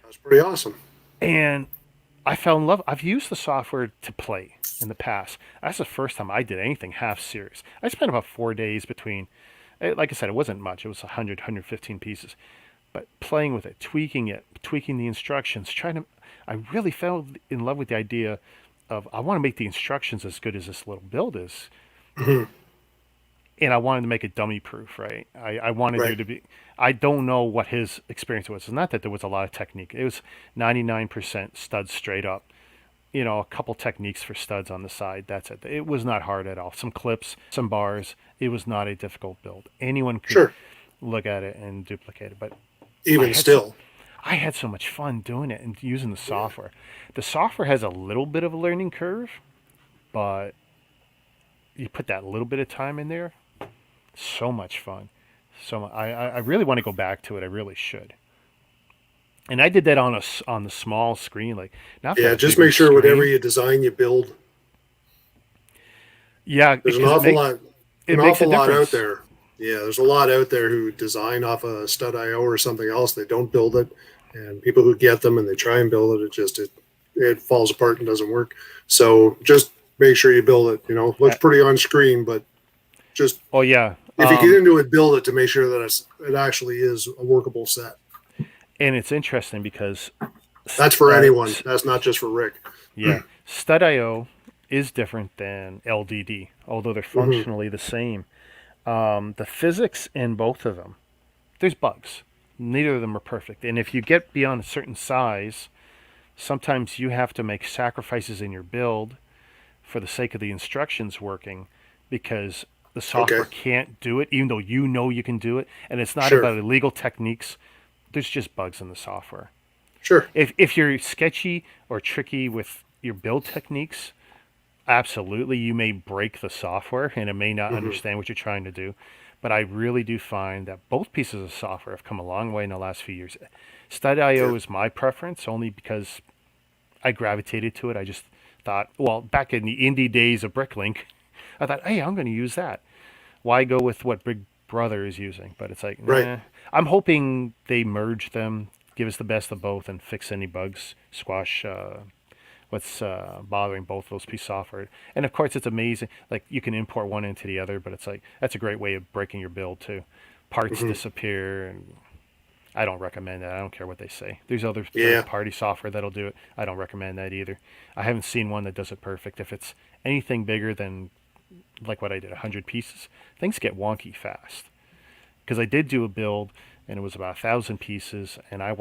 That's pretty awesome. And I fell in love. I've used the software to play in the past. That's the first time I did anything half serious. I spent about 4 days between, like I said, it wasn't much. It was 100, 115 pieces. But playing with it, tweaking the instructions, I really fell in love with the idea of, I want to make the instructions as good as this little build is. And I wanted to make it dummy proof, right? I wanted there to be, I don't know what his experience was. It's not that there was a lot of technique. It was 99% studs straight up. A couple techniques for studs on the side. That's it. It was not hard at all. Some clips, some bars. It was not a difficult build. Anyone could look at it and duplicate it. But even still, I had so much fun doing it and using the software. The software has a little bit of a learning curve, but you put that little bit of time in there, so much fun. So I really want to go back to it. I really should. And I did that on the small screen, like not. Yeah, just make sure whatever you design, you build. Yeah, there's an awful lot out there. Yeah, there's a lot out there who design off a Stud.io or something else. They don't build it, and people who get them and they try and build it, it falls apart and doesn't work. So just make sure you build it. Looks pretty on screen, but just if you get into it, build it to make sure that it actually is a workable set. And it's interesting because that's for anyone. That's not just for Rick. Yeah, Stud.io is different than LDD, although they're functionally the same. The physics in both of them, there's bugs. Neither of them are perfect. And if you get beyond a certain size, sometimes you have to make sacrifices in your build for the sake of the instructions working, because the software can't do it, even though you can do it. And it's not about illegal techniques. There's just bugs in the software. Sure. If you're sketchy or tricky with your build techniques, absolutely, you may break the software and it may not understand what you're trying to do. but I really do find that both pieces of software have come a long way in the last few years. Stud.io is my preference only because I gravitated to it. I just thought, well, back in the indie days of Bricklink, I thought, hey, I'm going to use that. Why go with what Big Brother is using? But it's like, Right. nah. I'm hoping they merge them, give us the best of both, and fix any bugs, squash what's bothering both those pieces of software. And of course, it's amazing. Like you can import one into the other, but it's like that's a great way of breaking your build too. Parts Hmm. disappear, and I don't recommend that. I don't care what they say. There's other Yeah. third-party software that'll do it. I don't recommend that either. I haven't seen one that does it perfect. If it's anything bigger than like what I did, 100 pieces, things get wonky fast. Because I did do a build, and it was about 1,000 pieces, and I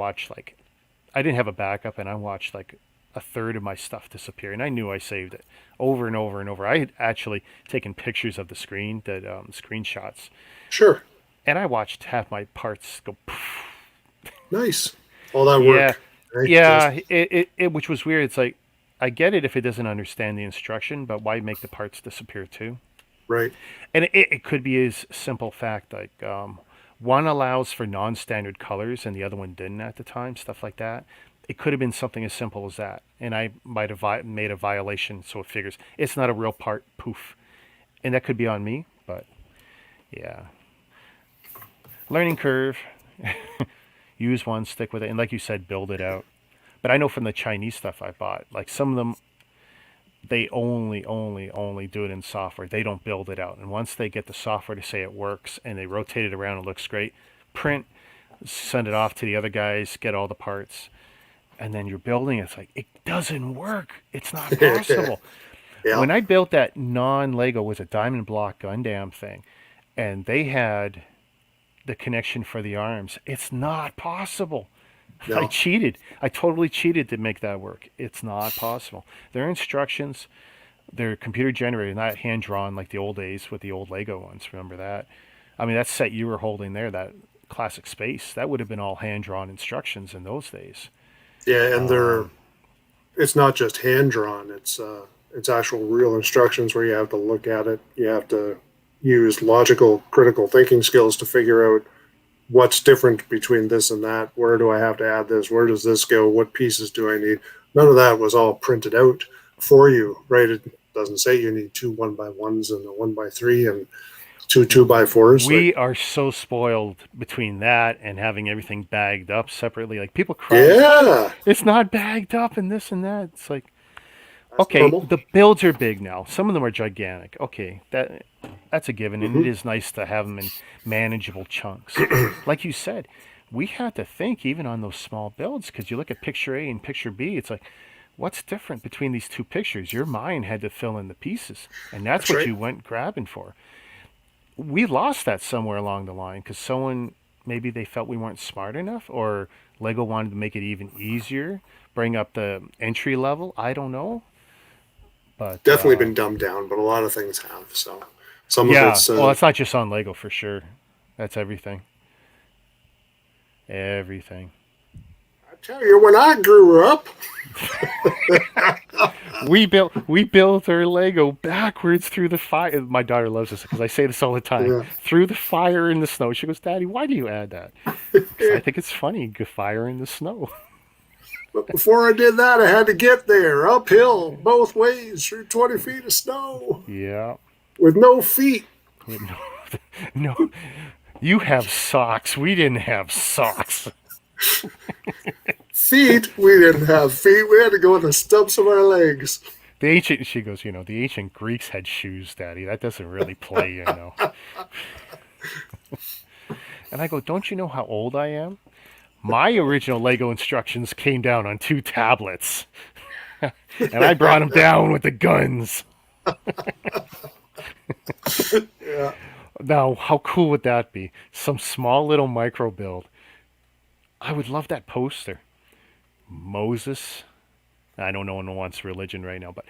didn't have a backup, and I watched like a third of my stuff disappear, and I knew I saved it over and over and over. I had actually taken pictures of the screen, that screenshots, Sure. and I watched half my parts go poof. Nice. All that Yeah, work. Right. Just yeah, which was weird. It's like I get it if it doesn't understand the instruction, but why make the parts disappear too? right. And it could be as simple fact like one allows for non-standard colors and the other one didn't at the time, stuff like that. It could have been something as simple as that, and I might have made a violation, so it figures it's not a real part. Poof, and that could be on me, but yeah, learning curve. Use one, stick with it, and like you said, build it out. But I know from the Chinese stuff I bought, like some of them, they only do it in software. They don't build it out. And once they get the software to say it works and they rotate it around and it looks great, print, send it off to the other guys, get all the parts, and then you're building it. It's like, it doesn't work. It's not possible. Yeah. When I built that non-Lego was a diamond block Gundam thing, and they had the connection for the arms, it's not possible. I No. cheated. I totally cheated to make that work. It's not possible. Their instructions, they're computer generated, not hand drawn like the old days with the old Lego ones. Remember that? I mean, that set you were holding there, that classic space, that would have been all hand drawn instructions in those days. Yeah, and they're Um, it's not just hand drawn. It's actual real instructions where you have to look at it. You have to use logical, critical thinking skills to figure out what's different between this and that. Where do I have to add this? Where does this go? What pieces do I need? None of that was all printed out for you, right? It doesn't say you need two 1x1s and a 1x3 and two 2x4s. Like, we are so spoiled between that and having everything bagged up separately. Like people cry, yeah, it's not bagged up and this and that. It's like, that's okay, normal. the builds are big now. Some of them are gigantic. Okay, that's a given, and it Hmm. is nice to have them in manageable chunks. Like you said, we had to think even on those small builds because you look at picture A and picture B. It's like, what's different between these two pictures? Your mind had to fill in the pieces, and that's That's what right. you went grabbing for. We lost that somewhere along the line because someone maybe they felt we weren't smart enough, or Lego wanted to make it even easier, bring up the entry level. I don't know, but Definitely been dumbed down, but a lot of things have. So some of yeah. it's Well, it's not just on Lego for sure. That's everything. Everything. I tell you, when I grew up, We built our Lego backwards through the fire. My daughter loves this because I say this all the time. yeah, Through the fire in the snow. She goes, "Daddy, why do you add that?" Because I think it's funny. Fire in the snow. but before I did that, I had to get there uphill both ways through 20 feet of snow Yeah. with no feet. No, no. You have socks. We didn't have socks. Feet, we didn't have feet. We had to go in the stumps of our legs. She goes, the ancient Greeks had shoes, Daddy. That doesn't really play. And I go, don't you know how old I am? My original Lego instructions came down on 2 tablets, and I brought them down with the guns. Yeah, Now, how cool would that be? Some small little micro build. I would love that poster. Moses. I don't know one wants religion right now, but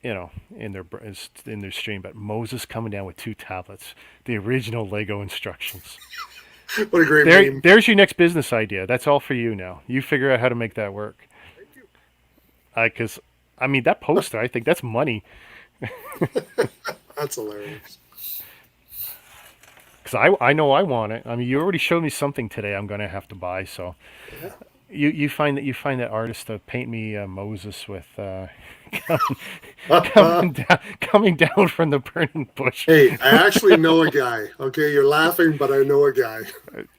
in their stream. But Moses coming down with 2 tablets, the original Lego instructions. what a great There, meme. there's your next business idea. That's all for you now. You figure out how to make that work. Thank you. Because, I mean, that poster, I think that's money. That's hilarious. Because I know I want it. I mean, you already showed me something today. I'm going to have to buy. So Yeah. you find that artist to paint me Moses with coming down from the burning bush. Hey, I actually know a guy. Okay, you're laughing, but I know a guy.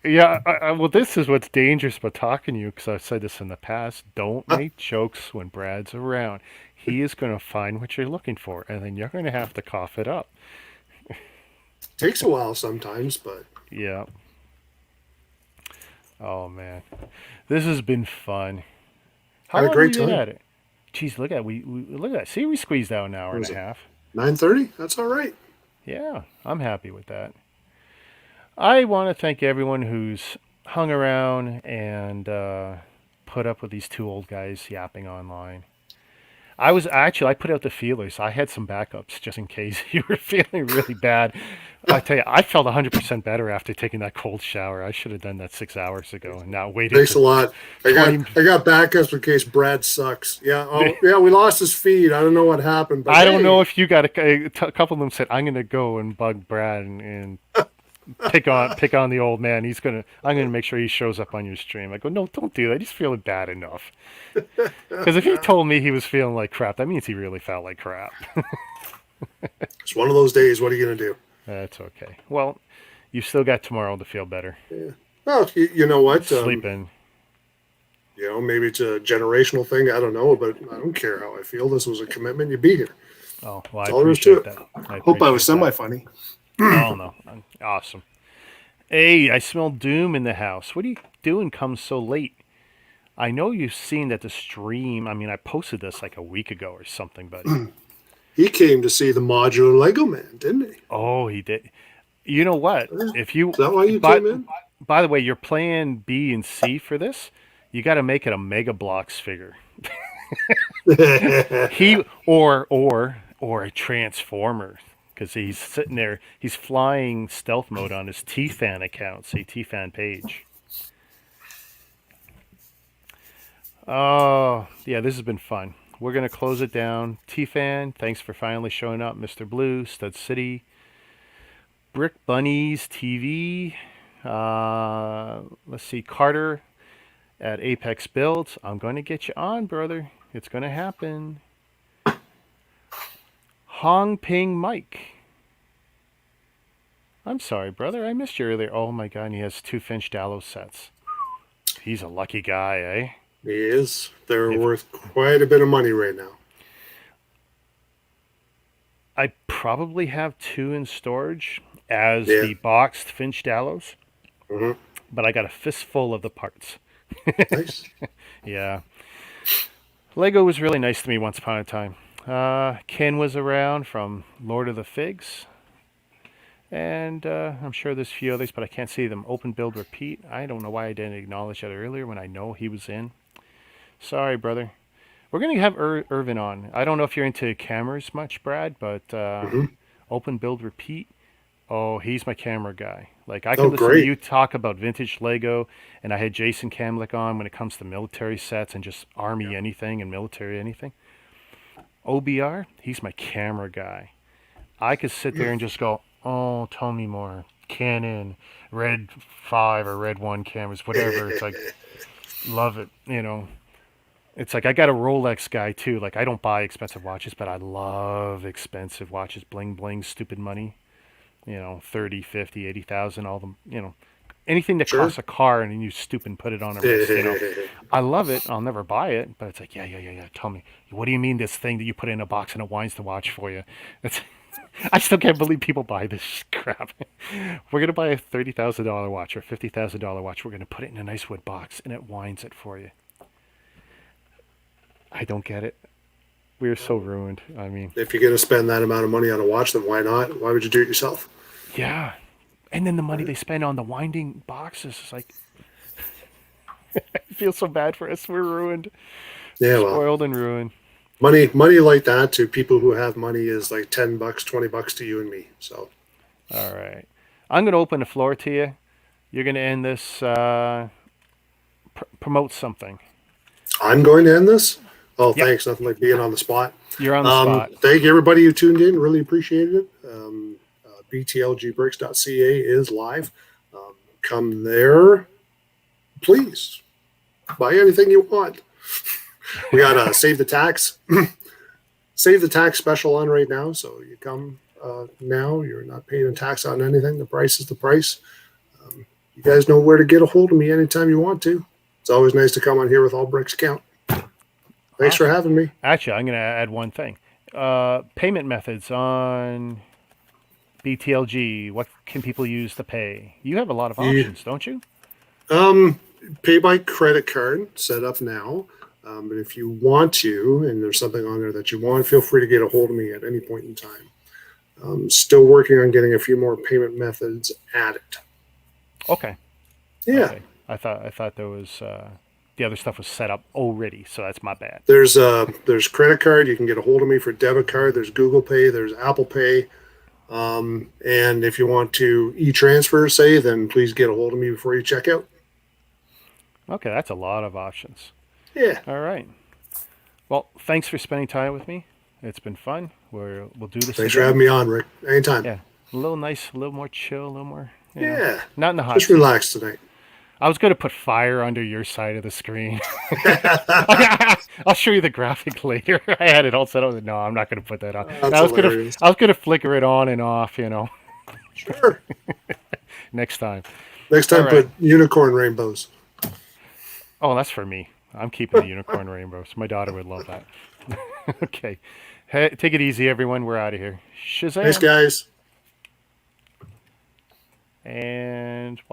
Yeah, well, this is what's dangerous about talking to you, because I've said this in the past. Don't make jokes when Brad's around. He is going to find what you're looking for, and then you're going to have to cough it up. Takes a while sometimes, but Yeah. Oh, man. This has been fun. How had a long have great we been time. at it? Jeez, look at we look at that. See, we squeezed out an hour What and was a it? half. 9:30? That's all right. Yeah, I'm happy with that. I want to thank everyone who's hung around and put up with these two old guys yapping online. I put out the feelers. I had some backups just in case you were feeling really bad. I tell you, I felt 100% better after taking that cold shower. I should have done that 6 hours ago and not waited Thanks for a lot. I got 20. I got backups in case Brad sucks. Yeah. Oh, yeah. We lost his feed. I don't know what happened, but I don't know hey, if you got a couple of them said, I'm going to go and bug Brad and pick on the old man. I'm gonna make sure he shows up on your stream. I go, no, don't do that. He's feeling bad enough. Because if he told me he was feeling like crap, that means he really felt like crap. it's one of those days. What are you gonna do? That's okay. Well, you still got tomorrow to feel better. Yeah. Well, you know what? Sleep in. Maybe it's a generational thing. I don't know, but I don't care how I feel. This was a commitment. You be here. Oh, well, I That's all there is to appreciate it. that. I Hope I was appreciate that. semi-funny. Oh no, awesome. Hey, I smell doom in the house. What are you doing? Come so late? I know you've seen that the stream. I mean, I posted this like a week ago or something, buddy. He came to see the modular Lego man, didn't he? Oh, he did. You know what? Yeah. If you Is that why you but came in? by the way, your plan B and C for this, you got to make it a Mega Blocks figure. He or a Transformer, because he's sitting there, he's flying stealth mode on his T-Fan account, say T-Fan page. Oh, yeah, this has been fun. We're going to close it down. T-Fan, thanks for finally showing up. Mr. Blue, Stud City, Brick Bunnies TV. Let's see, Carter at Apex Builds. I'm going to get you on, brother. It's going to happen. Hong Ping Mike. I'm sorry, brother. I missed you earlier. Oh my god, and he has 2 Finch Dallow sets. He's a lucky guy, eh? He is. They're If worth quite a bit of money right now. I probably have 2 in storage as Yeah. the boxed Finch Dallows, hmm but I got a fistful of the parts. Nice. Yeah. Lego was really nice to me once upon a time. Ken was around from Lord of the Figs. And I'm sure there's a few others, but I can't see them. Open, build, repeat. I don't know why I didn't acknowledge that earlier when I know he was in. Sorry, brother. We're going to have Irvin on. I don't know if you're into cameras much, Brad, but hmm open, build, repeat. Oh, he's my camera guy. Like, I Oh, could listen to great. you talk about vintage Lego, and I had Jason Kamlik on when it comes to military sets and just army anything and military anything. OBR, he's my camera guy. I could sit there and just go, oh, tell me more. Canon, Red 5 or Red 1 cameras, whatever. It's like, love it, you know. It's like I got a Rolex guy too. Like, I don't buy expensive watches, but I love expensive watches. Bling bling, stupid money. 30, 50, 80,000, all them, anything that Sure. costs a car and then you stoop and put it on a wrist. I love it. I'll never buy it, but it's like, yeah. Tell me, what do you mean this thing that you put in a box and it winds the watch for you? It's, I still can't believe people buy this crap. We're gonna buy a $30,000 watch or $50,000 watch. We're gonna put it in a nice wood box and it winds it for you. I don't get it. We're so ruined. I mean, If you're going to spend that amount of money on a watch, then why not? Why would you do it yourself? yeah. And then the money Right? they spend on the winding boxes is like, I feel so bad for us. We're ruined, Yeah, well, spoiled and ruined. money like that to people who have money is like $10, $20 to you and me. So All right. I'm gonna open the floor to you. You're gonna end this. Promote something. I'm going to end this. Oh, Yep. thanks. Nothing like being on the spot. You're on the spot. Thank you, everybody who tuned in. Really appreciated it. BTLGbricks.ca is live. Come there, please. Buy anything you want. We got a save the tax special on right now. So you come now, you're not paying a tax on anything. The price is the price. You guys know where to get a hold of me anytime you want to. It's always nice to come on here with All Bricks Count. Thanks for having me. Actually, I'm going to add one thing. Payment methods on BTLG. What can people use to pay? You have a lot of options, don't you? Pay by credit card set up now. But if you want to, and there's something on there that you want, feel free to get a hold of me at any point in time. Still working on getting a few more payment methods added. Okay. Yeah. Okay. I thought there was the other stuff was set up already, so that's my bad. There's credit card. You can get a hold of me for debit card. There's Google Pay. There's Apple Pay. And if you want to e-transfer, say, then please get a hold of me before you check out. Okay, that's a lot of options. Yeah. All right. Well, thanks for spending time with me. It's been fun. We'll do this. Thanks for having me on, Rick. Anytime. Yeah. A little nice, a little more chill, a little more. Yeah. Not in the hot. Just relax tonight. I was going to put fire under your side of the screen. I'll show you the graphic later. I had it all set up. No, I'm not going to put that on. I was going to flicker it on and off. Sure. Next time. Next time, put unicorn rainbows. Oh, that's for me. I'm keeping the unicorn rainbows. My daughter would love that. Okay. Hey, take it easy, everyone. We're out of here. Shazam. Thanks, guys. And wow.